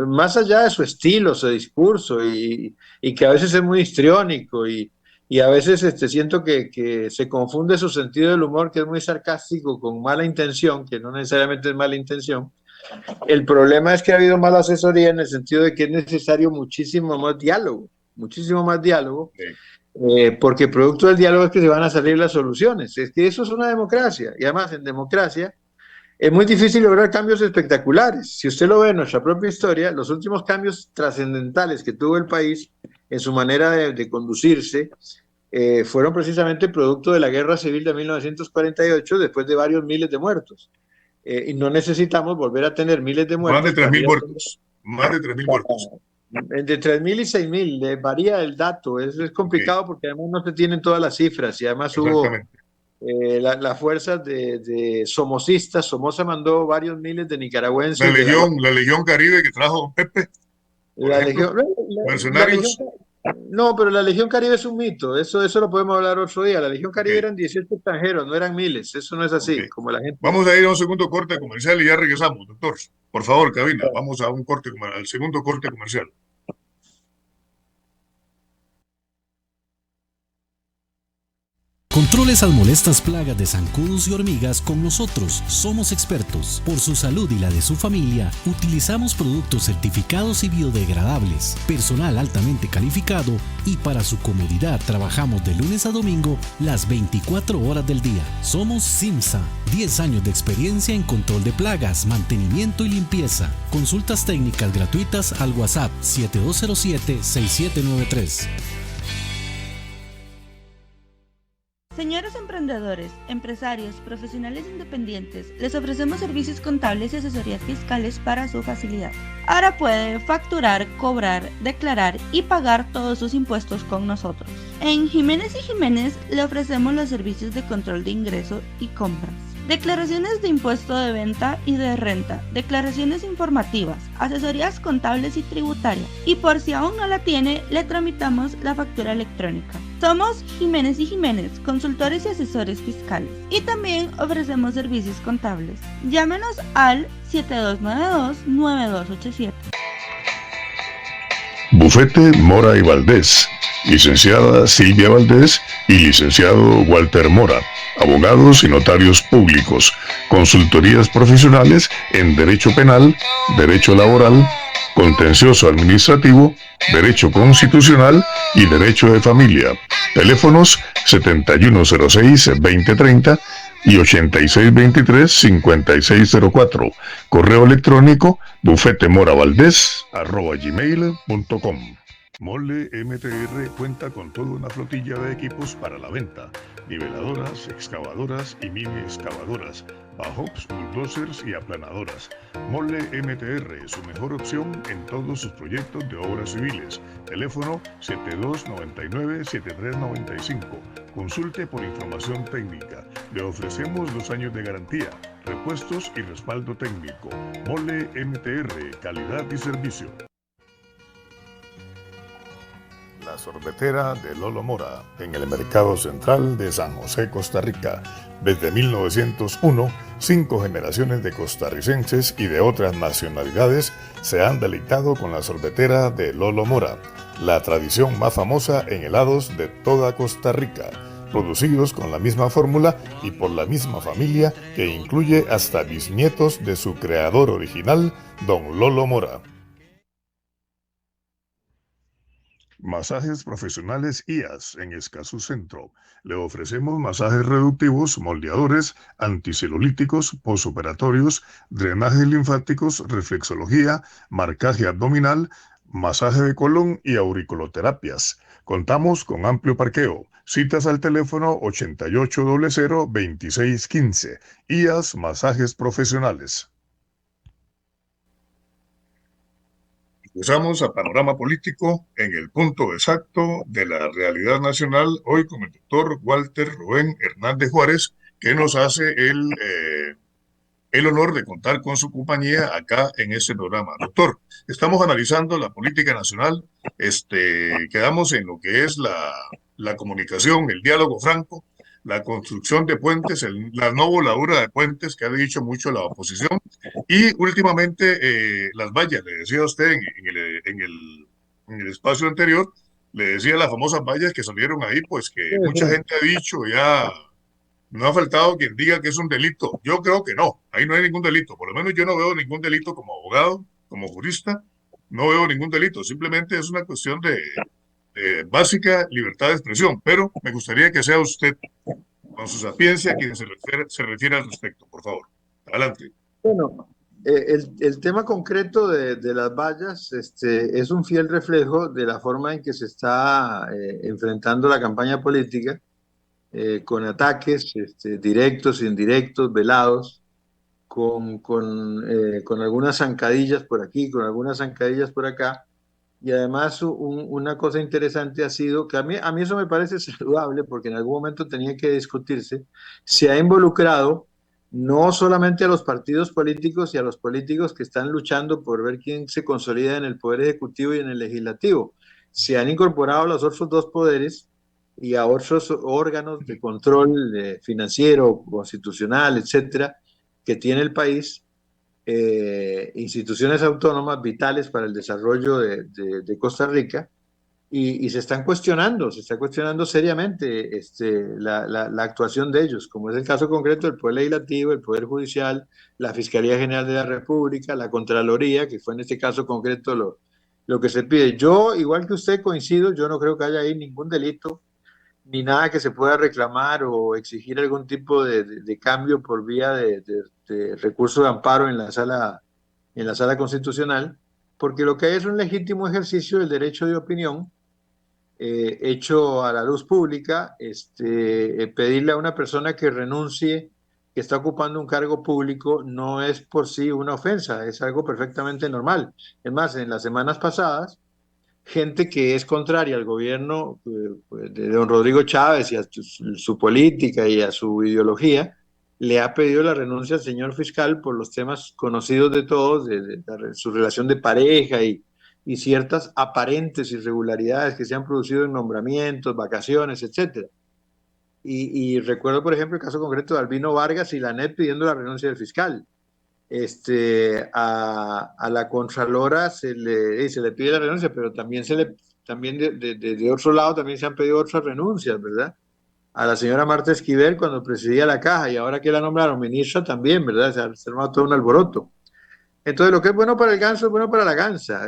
Más allá de su estilo, su discurso, y que a veces es muy histriónico, y a veces siento que se confunde su sentido del humor, que es muy sarcástico, con mala intención, que no necesariamente es mala intención. El problema es que ha habido mala asesoría en el sentido de que es necesario muchísimo más diálogo, Sí. porque producto del diálogo es que se van a salir las soluciones. Es que eso es una democracia, y además en democracia es muy difícil lograr cambios espectaculares. Si usted lo ve en nuestra propia historia, los últimos cambios trascendentales que tuvo el país en su manera de conducirse fueron precisamente producto de la guerra civil de 1948, después de varios miles de muertos. Y no necesitamos volver a tener miles de Más de muertos. 3.000 muertos. Más de 3.000 muertos. Entre 3.000 y 6.000, varía el dato. Es complicado porque además no se tienen todas las cifras, y además hubo Exactamente. las fuerzas de somosistas. Somoza mandó varios miles de nicaragüenses. La Legión Caribe que trajo don Pepe, por ejemplo, mercenarios. No, pero la Legión Caribe es un mito. Eso lo podemos hablar otro día. La Legión Caribe eran 18 extranjeros, no eran miles. Eso no es así, como la gente. Vamos a ir a un segundo corte comercial y ya regresamos, doctor. Por favor, cabina, vamos a un corte, al segundo corte comercial. Controle esas molestas plagas de zancudos y hormigas con nosotros. Somos expertos. Por su salud y la de su familia, utilizamos productos certificados y biodegradables, personal altamente calificado y para su comodidad trabajamos de lunes a domingo las 24 horas del día. Somos Simsa. 10 años de experiencia en control de plagas, mantenimiento y limpieza. Consultas técnicas gratuitas al WhatsApp 7207-6793. Señores emprendedores, empresarios, profesionales independientes, les ofrecemos servicios contables y asesorías fiscales para su facilidad. Ahora puede facturar, cobrar, declarar y pagar todos sus impuestos con nosotros. En Jiménez y Jiménez le ofrecemos los servicios de control de ingreso y compras, declaraciones de impuesto de venta y de renta, declaraciones informativas, asesorías contables y tributarias. Y por si aún no la tiene, le tramitamos la factura electrónica. Somos Jiménez y Jiménez, consultores y asesores fiscales. Y también ofrecemos servicios contables. Llámenos al 7292-9287. Bufete Mora y Valdés. Licenciada Silvia Valdés y licenciado Walter Mora. Abogados y notarios públicos. Consultorías profesionales en Derecho Penal, Derecho Laboral, Contencioso Administrativo, Derecho Constitucional y Derecho de Familia. Teléfonos 7106-2030 y 8623-5604. Correo electrónico bufetemoravaldez@gmail.com. Mole MTR cuenta con toda una flotilla de equipos para la venta: niveladoras, excavadoras y mini excavadoras, bajops, bulldozers y aplanadoras. Mole MTR, su mejor opción en todos sus proyectos de obras civiles. Teléfono 7299-7395. Consulte por información técnica. Le ofrecemos 2 años de garantía, repuestos y respaldo técnico. Mole MTR, calidad y servicio. La sorbetera de Lolo Mora, en el Mercado Central de San José, Costa Rica. Desde 1901, 5 generaciones de costarricenses y de otras nacionalidades se han deleitado con la sorbetera de Lolo Mora, la tradición más famosa en helados de toda Costa Rica, producidos con la misma fórmula y por la misma familia que incluye hasta bisnietos de su creador original, don Lolo Mora. Masajes profesionales IAS en Escazú Centro. Le ofrecemos masajes reductivos, moldeadores, anticelulíticos, posoperatorios, drenajes linfáticos, reflexología, marcaje abdominal, masaje de colon y auriculoterapias. Contamos con amplio parqueo. Citas al teléfono 8800-2615. IAS Masajes Profesionales. Usamos a Panorama Político en el punto exacto de la realidad nacional, hoy con el doctor Walter Rubén Hernández Juárez, que nos hace el honor de contar con su compañía acá en este programa. Doctor, estamos analizando la política nacional, quedamos en lo que es la comunicación, el diálogo franco, la construcción de puentes, la no voladura de puentes que ha dicho mucho la oposición, y últimamente las vallas. Le decía a usted en el espacio anterior, le decía las famosas vallas que salieron ahí, pues que mucha gente ha dicho ya, no ha faltado quien diga que es un delito. Yo creo que no, ahí no hay ningún delito, por lo menos yo no veo ningún delito como abogado, como jurista, no veo ningún delito, simplemente es una cuestión de básica libertad de expresión, pero me gustaría que sea usted, con su sapiencia, quien se refiere al respecto, por favor. Adelante. Bueno, el tema concreto de las vallas es un fiel reflejo de la forma en que se está enfrentando la campaña política, con ataques directos, indirectos, velados, con algunas zancadillas por aquí, con algunas zancadillas por acá. Y además una cosa interesante ha sido que a mí eso me parece saludable, porque en algún momento tenía que discutirse. Se ha involucrado no solamente a los partidos políticos y a los políticos que están luchando por ver quién se consolida en el Poder Ejecutivo y en el Legislativo. Se han incorporado a los otros 2 poderes y a otros órganos de control financiero, constitucional, etcétera, que tiene el país. Instituciones autónomas vitales para el desarrollo de Costa Rica, y se está cuestionando seriamente la actuación de ellos, como es el caso concreto del Poder Legislativo, el Poder Judicial, la Fiscalía General de la República, la Contraloría, que fue en este caso concreto lo que se pide. Yo, igual que usted, coincido, yo no creo que haya ahí ningún delito, ni nada que se pueda reclamar o exigir algún tipo de cambio por vía de recurso de amparo en la sala constitucional, porque lo que hay es un legítimo ejercicio del derecho de opinión hecho a la luz pública, pedirle a una persona que renuncie, que está ocupando un cargo público, no es por sí una ofensa, es algo perfectamente normal. Es más, en las semanas pasadas, gente que es contraria al gobierno de don Rodrigo Chávez y a su política y a su ideología, le ha pedido la renuncia al señor fiscal por los temas conocidos de todos, de su relación de pareja y ciertas aparentes irregularidades que se han producido en nombramientos, vacaciones, etcétera. Y recuerdo, por ejemplo, el caso concreto de Albino Vargas y la NET pidiendo la renuncia del fiscal. A la Contralora se le pide la renuncia, pero también de otro lado también se han pedido otras renuncias, ¿verdad? A la señora Marta Esquivel cuando presidía la caja y ahora que la nombraron ministra también, ¿verdad? Se ha armado todo un alboroto. Entonces, lo que es bueno para el ganso es bueno para la gansa.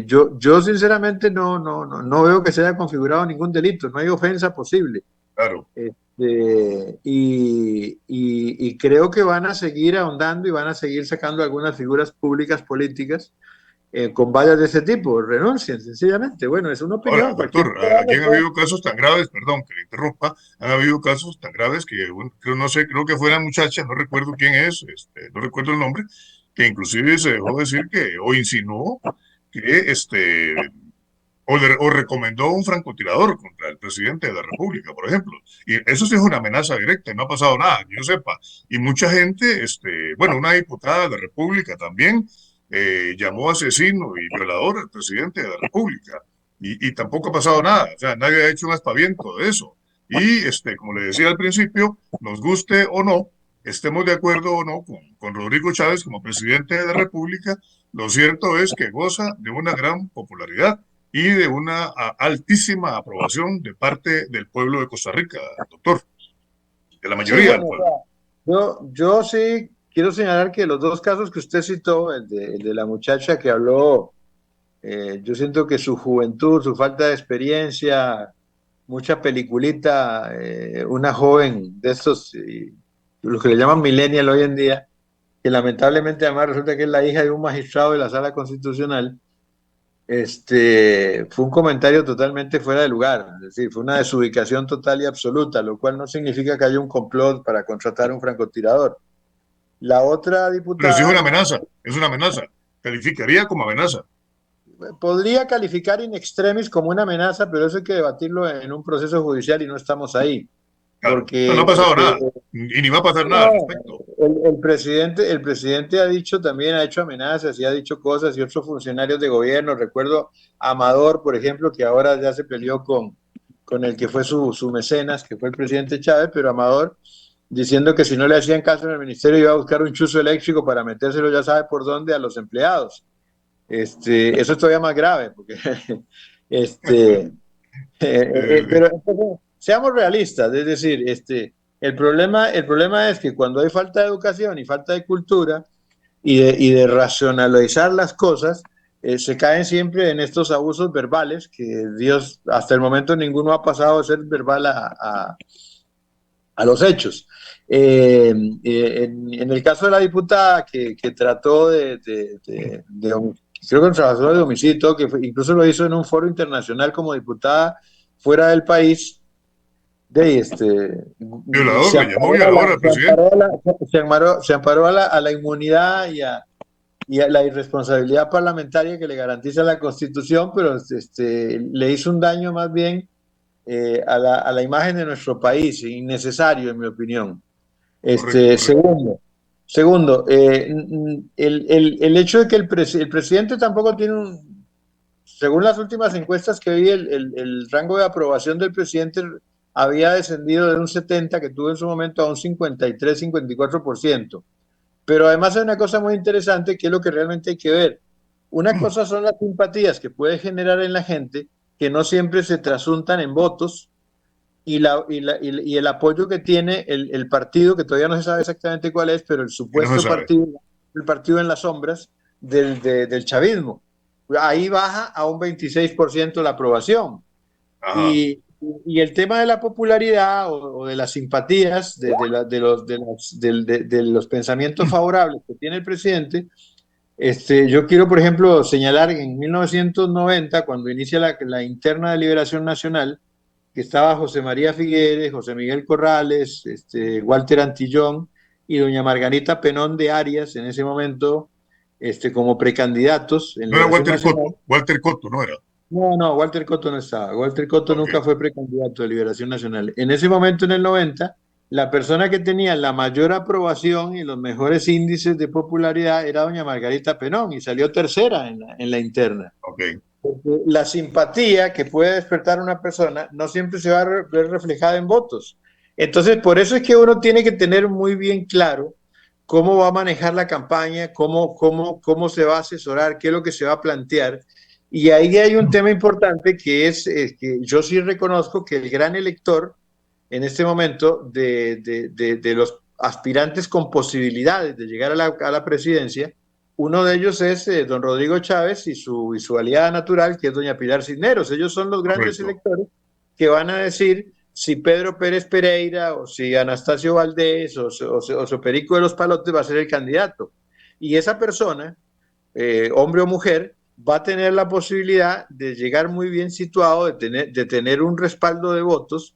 Yo sinceramente no veo que se haya configurado ningún delito, no hay ofensa posible. Claro. Y creo que van a seguir ahondando y van a seguir sacando algunas figuras públicas políticas con vallas de ese tipo. Renuncien, sencillamente. Bueno, es una opinión. Ahora, doctor, aquí han habido casos tan graves, perdón que le interrumpa, han habido casos tan graves que, bueno, creo que fue una muchacha, no recuerdo quién es, no recuerdo el nombre, que inclusive se dejó decir que, o insinuó que, o recomendó un francotirador contra el presidente de la República, por ejemplo. Y eso sí es una amenaza directa, y no ha pasado nada, que yo sepa. Y mucha gente, bueno, una diputada de la República también llamó asesino y violador al presidente de la República. Y tampoco ha pasado nada, o sea, nadie ha hecho un aspaviento de eso. Y, como le decía al principio, nos guste o no, estemos de acuerdo o no con Rodrigo Chávez como presidente de la República, lo cierto es que goza de una gran popularidad y de una altísima aprobación de parte del pueblo de Costa Rica, doctor, de la mayoría del pueblo. Yo sí quiero señalar que los dos casos que usted citó, el de la muchacha que habló, yo siento que su juventud, su falta de experiencia, mucha peliculita, una joven de estos, los que le llaman millennial hoy en día, que lamentablemente además resulta que es la hija de un magistrado de la Sala Constitucional, fue un comentario totalmente fuera de lugar, es decir, fue una desubicación total y absoluta, lo cual no significa que haya un complot para contratar a un francotirador. La otra diputada... Pero sí es una amenaza, calificaría como amenaza. Podría calificar in extremis como una amenaza, pero eso hay que debatirlo en un proceso judicial y no estamos ahí. Claro, porque no ha pasado nada, y ni va a pasar nada al respecto. El presidente ha dicho también, ha hecho amenazas y ha dicho cosas, y otros funcionarios de gobierno, recuerdo a Amador, por ejemplo, que ahora ya se peleó con el que fue su mecenas, que fue el presidente Chávez, pero Amador diciendo que si no le hacían caso en el ministerio iba a buscar un chuzo eléctrico para metérselo ya sabe por dónde a los empleados. Eso es todavía más grave, porque pero entonces, seamos realistas, es decir, el problema es que cuando hay falta de educación y falta de cultura y de racionalizar las cosas, se caen siempre en estos abusos verbales que Dios, hasta el momento ninguno ha pasado de ser verbal a los hechos. En el caso de la diputada que trató creo que un trabajador de homicidio, que incluso lo hizo en un foro internacional como diputada fuera del país, violador, le llamó violador al presidente. Se amparó a la inmunidad y a la irresponsabilidad parlamentaria que le garantiza la Constitución, pero le hizo un daño más bien a la imagen de nuestro país, innecesario en mi opinión. Segundo, el hecho de que el presidente tampoco tiene según las últimas encuestas que vi, el rango de aprobación del presidente había descendido de un 70 que tuvo en su momento a un 53-54%. Pero además hay una cosa muy interesante que es lo que realmente hay que ver. Una cosa son las simpatías que puede generar en la gente, que no siempre se trasuntan en votos y el apoyo que tiene el partido, que todavía no se sabe exactamente cuál es, pero el supuesto partido, el partido en las sombras del chavismo. Ahí baja a un 26% la aprobación. Y el tema de la popularidad o de las simpatías, de los pensamientos favorables que tiene el presidente, yo quiero, por ejemplo, señalar en 1990, cuando inicia la interna de Liberación Nacional, que estaba José María Figueres, José Miguel Corrales, Walter Antillón y doña Margarita Penón de Arias, en ese momento, como precandidatos. No era Walter Cotto, ¿no era? No, Walter Cotto no estaba. Walter Cotto nunca fue precandidato de Liberación Nacional. En ese momento, en el 90, la persona que tenía la mayor aprobación y los mejores índices de popularidad era doña Margarita Penón, y salió tercera en la interna. Okay. Porque la simpatía que puede despertar una persona no siempre se va a ver reflejada en votos. Entonces, por eso es que uno tiene que tener muy bien claro cómo va a manejar la campaña, cómo se va a asesorar, qué es lo que se va a plantear. Y ahí hay un tema importante que es que yo sí reconozco que el gran elector en este momento de los aspirantes con posibilidades de llegar a la presidencia, uno de ellos es don Rodrigo Chávez y su aliada natural, que es doña Pilar Cisneros. Ellos son los grandes electores que van a decir si Pedro Pérez Pereira o si Anastasio Valdés o Perico de los Palotes va a ser el candidato. Y esa persona, hombre o mujer, va a tener la posibilidad de llegar muy bien situado, de tener un respaldo de votos,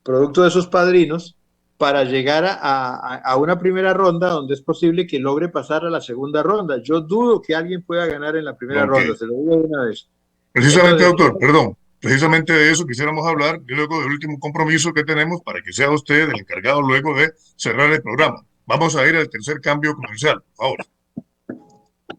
producto de sus padrinos, para llegar a una primera ronda donde es posible que logre pasar a la segunda ronda. Yo dudo que alguien pueda ganar en la primera ronda, se lo digo de una vez. Precisamente, doctor, precisamente de eso quisiéramos hablar, y luego del último compromiso que tenemos para que sea usted el encargado luego de cerrar el programa. Vamos a ir al tercer cambio comercial, por favor.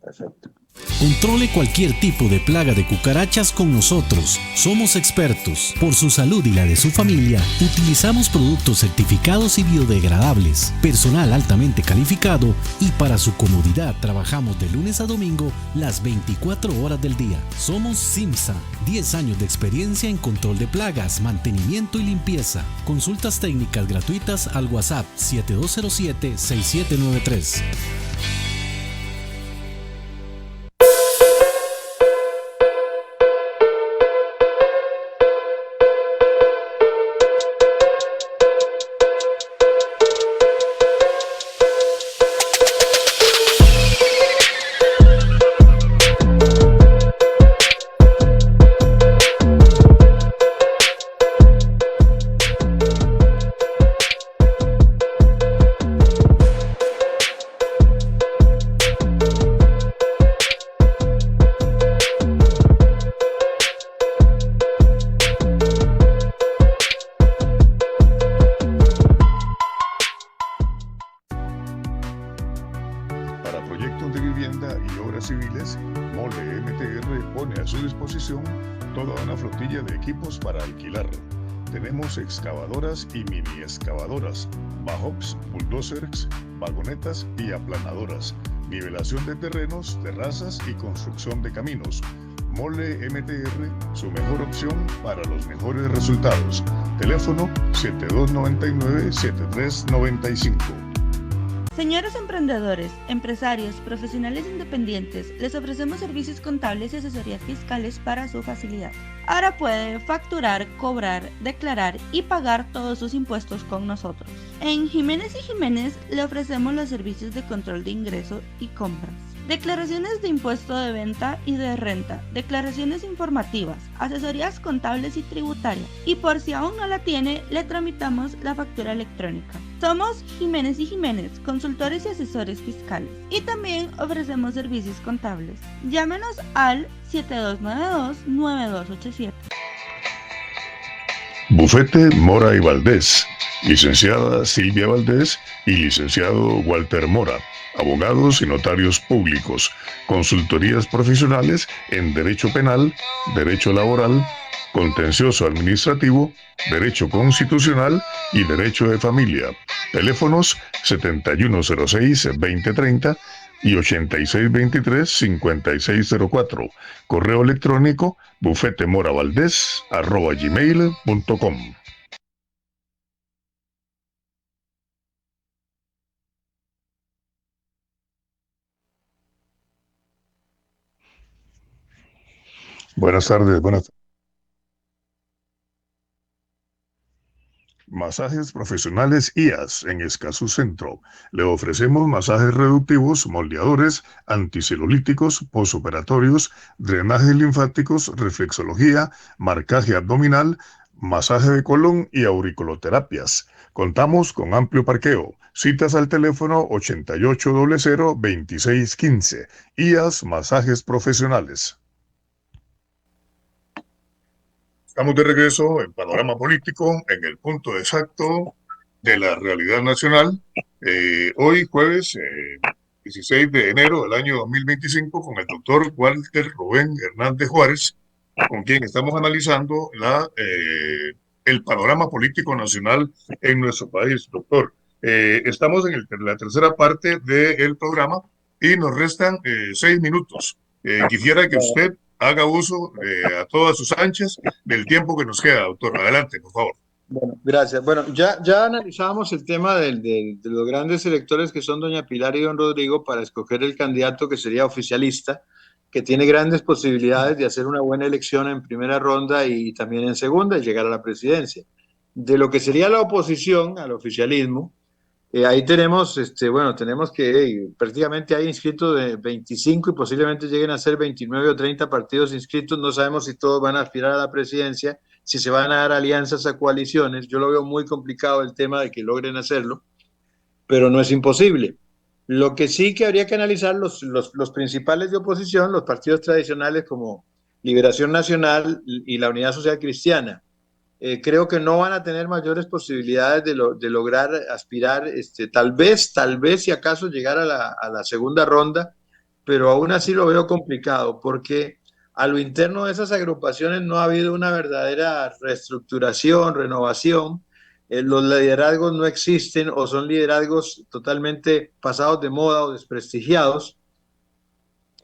Perfecto. Controle cualquier tipo de plaga de cucarachas con nosotros. Somos expertos. Por su salud y la de su familia, utilizamos productos certificados y biodegradables, personal altamente calificado, y para su comodidad trabajamos de lunes a domingo las 24 horas del día. Somos Simsa, 10 años de experiencia en control de plagas, mantenimiento y limpieza. Consultas técnicas gratuitas al WhatsApp 7207-6793. Excavadoras y mini excavadoras, bajox, bulldozers, vagonetas y aplanadoras, nivelación de terrenos, terrazas y construcción de caminos. Mole MTR, su mejor opción para los mejores resultados. Teléfono 7299-7395. Señores emprendedores, empresarios, profesionales independientes, les ofrecemos servicios contables y asesorías fiscales para su facilidad. Ahora puede facturar, cobrar, declarar y pagar todos sus impuestos con nosotros. En Jiménez y Jiménez le ofrecemos los servicios de control de ingreso y compras, declaraciones de impuesto de venta y de renta, declaraciones informativas, asesorías contables y tributarias. Y por si aún no la tiene, le tramitamos la factura electrónica. Somos Jiménez y Jiménez, consultores y asesores fiscales. Y también ofrecemos servicios contables. Llámenos al 7292-9287. Bufete Mora y Valdés. Licenciada Silvia Valdés y licenciado Walter Mora. Abogados y notarios públicos. Consultorías profesionales en Derecho Penal, Derecho Laboral, Contencioso Administrativo, Derecho Constitucional y Derecho de Familia. Teléfonos 7106-2030, y 8623-5604. Correo electrónico bufetemoravaldez@gmail.com. Buenas tardes, buenas. Masajes profesionales IAS en Escazú Centro. Le ofrecemos masajes reductivos, moldeadores, anticelulíticos, posoperatorios, drenajes linfáticos, reflexología, marcaje abdominal, masaje de colon y auriculoterapias. Contamos con amplio parqueo. Citas al teléfono 8800-2615. IAS Masajes Profesionales. Estamos de regreso en Panorama Político, en el punto exacto de la realidad nacional. Hoy, jueves 16 de enero del año 2025, con el doctor Walter Rubén Hernández Juárez, con quien estamos analizando el panorama político nacional en nuestro país. Doctor, estamos en la tercera parte del programa y nos restan 6 minutos. Quisiera que usted haga uso a todas sus anchas del tiempo que nos queda, doctor. Adelante, por favor. Bueno, gracias. Bueno, ya analizábamos el tema de los grandes electores que son doña Pilar y don Rodrigo para escoger el candidato que sería oficialista, que tiene grandes posibilidades de hacer una buena elección en primera ronda y también en segunda y llegar a la presidencia. De lo que sería la oposición al oficialismo, ahí tenemos, tenemos que prácticamente hay inscritos de 25 y posiblemente lleguen a ser 29 o 30 partidos inscritos. No sabemos si todos van a aspirar a la presidencia, si se van a dar alianzas a coaliciones. Yo lo veo muy complicado el tema de que logren hacerlo, pero no es imposible. Lo que sí que habría que analizar los principales de oposición, los partidos tradicionales como Liberación Nacional y la Unidad Social Cristiana. Creo que no van a tener mayores posibilidades de lograr aspirar, tal vez, si acaso llegar a la segunda ronda, pero aún así lo veo complicado, porque a lo interno de esas agrupaciones no ha habido una verdadera reestructuración, renovación. Los liderazgos no existen o son liderazgos totalmente pasados de moda o desprestigiados,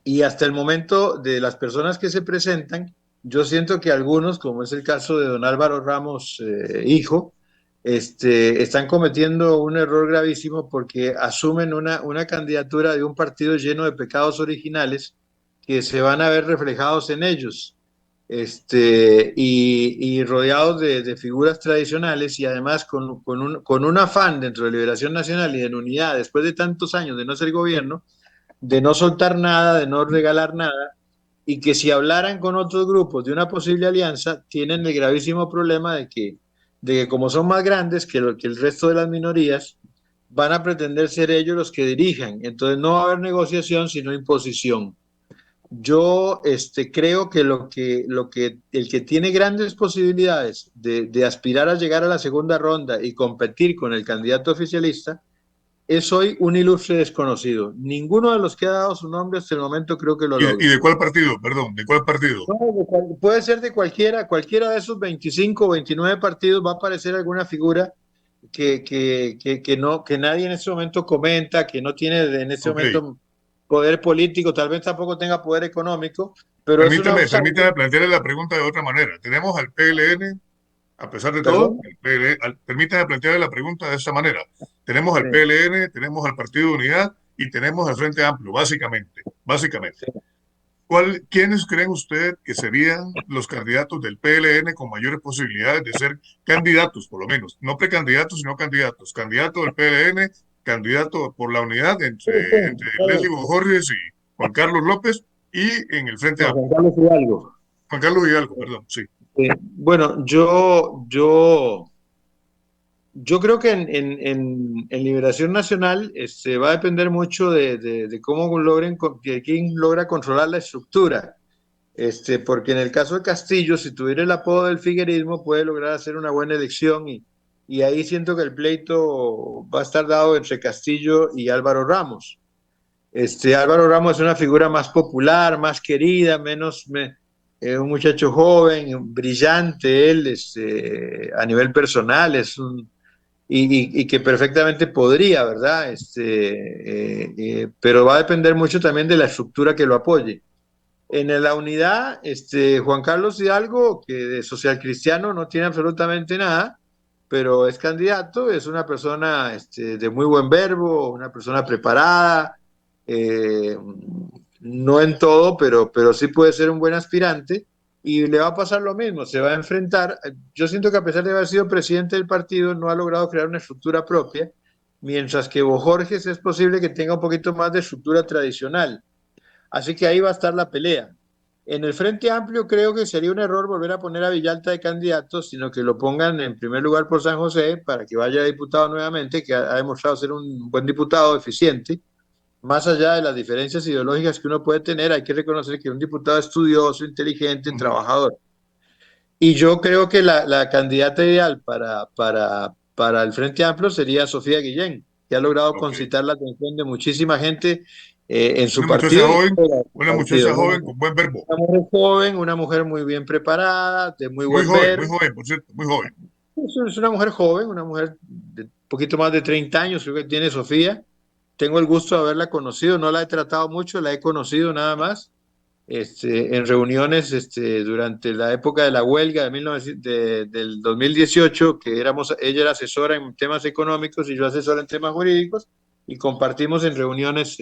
y hasta el momento de las personas que se presentan, yo siento que algunos, como es el caso de don Álvaro Ramos, hijo, están cometiendo un error gravísimo porque asumen una candidatura de un partido lleno de pecados originales que se van a ver reflejados en ellos, y rodeados de figuras tradicionales, y además con un afán dentro de Liberación Nacional y de unidad, después de tantos años de no ser gobierno, de no soltar nada, de no regalar nada, y que si hablaran con otros grupos de una posible alianza, tienen el gravísimo problema de que como son más grandes que el resto de las minorías, van a pretender ser ellos los que dirijan. Entonces no va a haber negociación, sino imposición. Yo creo que el que tiene grandes posibilidades de aspirar a llegar a la segunda ronda y competir con el candidato oficialista es hoy un ilustre desconocido. Ninguno de los que ha dado su nombre hasta el momento creo que lo logra. ¿Y de cuál partido? Perdón, ¿de cuál partido? No, puede ser de cualquiera de esos 25 o 29 partidos. Va a aparecer alguna figura que nadie en este momento comenta, que no tiene en este momento poder político, tal vez tampoco tenga poder económico, pero permítame plantearle la pregunta de otra manera. Tenemos al PLN, a pesar de todo, permítame plantearle la pregunta de esta manera. Tenemos al PLN, tenemos al Partido de Unidad y tenemos al Frente Amplio, básicamente. Sí. ¿Quiénes creen usted que serían los candidatos del PLN con mayores posibilidades de ser candidatos, por lo menos? No precandidatos, sino candidatos. Candidato del PLN, candidato por la unidad entre Leslie Bojorges y Juan Carlos López, y en el Frente Amplio. Juan Carlos Hidalgo, perdón, sí. Bueno, yo creo que en Liberación Nacional va a depender mucho de cómo de quién logra controlar la estructura, porque en el caso de Castillo, si tuviera el apodo del figuerismo, puede lograr hacer una buena elección, y ahí siento que el pleito va a estar dado entre Castillo y Álvaro Ramos. Álvaro Ramos es una figura más popular, más querida, un muchacho joven, brillante, él a nivel personal, y que perfectamente podría, ¿verdad? Pero va a depender mucho también de la estructura que lo apoye. En la unidad, Juan Carlos Hidalgo, que de social cristiano no tiene absolutamente nada, pero es candidato, es una persona de muy buen verbo, una persona preparada, no en todo, pero sí puede ser un buen aspirante, y le va a pasar lo mismo, se va a enfrentar. Yo siento que a pesar de haber sido presidente del partido, no ha logrado crear una estructura propia, mientras que Bojorges es posible que tenga un poquito más de estructura tradicional. Así que ahí va a estar la pelea. En el Frente Amplio creo que sería un error volver a poner a Villalta de candidato, sino que lo pongan en primer lugar por San José para que vaya diputado nuevamente, que ha demostrado ser un buen diputado eficiente. Más allá de las diferencias ideológicas que uno puede tener, hay que reconocer que es un diputado estudioso, inteligente, trabajador. Y yo creo que la candidata ideal para el Frente Amplio sería Sofía Guillén, que ha logrado concitar la atención de muchísima gente en su partido. Una muchacha joven con buen verbo. Una mujer joven, una mujer muy bien preparada, de muy buen verbo. Muy joven, por cierto, muy joven. Es una mujer joven, una mujer de poquito más de 30 años, creo que tiene Sofía. Tengo el gusto de haberla conocido, no la he tratado mucho, la he conocido nada más en reuniones durante la época de la huelga del 2018, que ella era asesora en temas económicos y yo asesora en temas jurídicos, y compartimos en reuniones,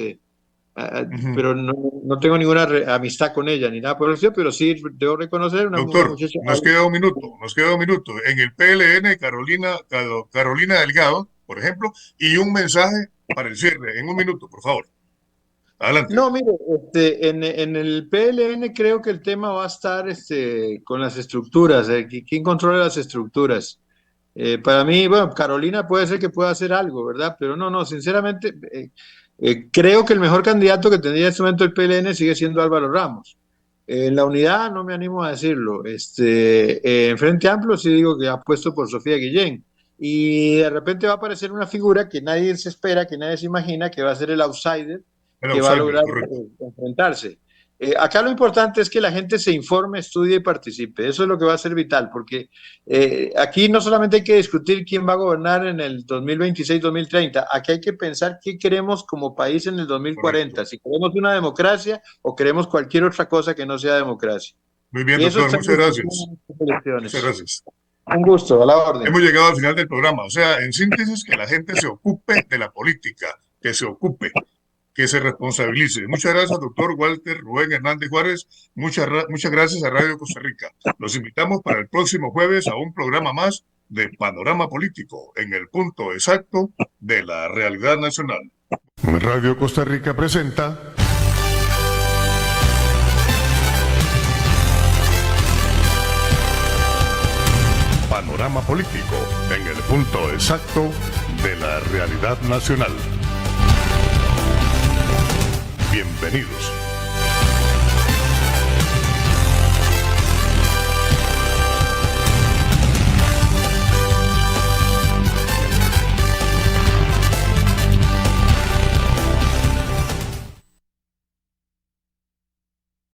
pero no tengo ninguna amistad con ella ni nada por el estilo, pero sí debo reconocer una muchacha. Nos queda un minuto. En el PLN, Carolina Delgado, por ejemplo, y un mensaje para el cierre, en un minuto, por favor. Adelante. No, mire, en el PLN creo que el tema va a estar con las estructuras. ¿Quién controla las estructuras? Para mí, bueno, Carolina puede ser que pueda hacer algo, ¿verdad? Pero no, sinceramente, creo que el mejor candidato que tendría en este momento el PLN sigue siendo Álvaro Ramos. En la unidad no me animo a decirlo. En Frente Amplio sí digo que ha puesto por Sofía Guillén. Y de repente va a aparecer una figura que nadie se espera, que nadie se imagina, que va a ser el outsider, va a lograr enfrentarse. Acá lo importante es que la gente se informe, estudie y participe. Eso es lo que va a ser vital, porque aquí no solamente hay que discutir quién va a gobernar en el 2026-2030, aquí hay que pensar qué queremos como país en el 2040, correcto. Si queremos una democracia o queremos cualquier otra cosa que no sea democracia. Muy bien, doctor, muchas gracias. Muchas gracias. Un gusto, a la orden. Hemos llegado al final del programa. O sea, en síntesis, que la gente se ocupe de la política, que se ocupe, que se responsabilice. Muchas gracias, doctor Walter Rubén Hernández Juárez. Muchas gracias a Radio Costa Rica. Los invitamos para el próximo jueves a un programa más de Panorama Político, en el punto exacto de la realidad nacional. Radio Costa Rica presenta Panorama Político, en el punto exacto de la realidad nacional. Bienvenidos.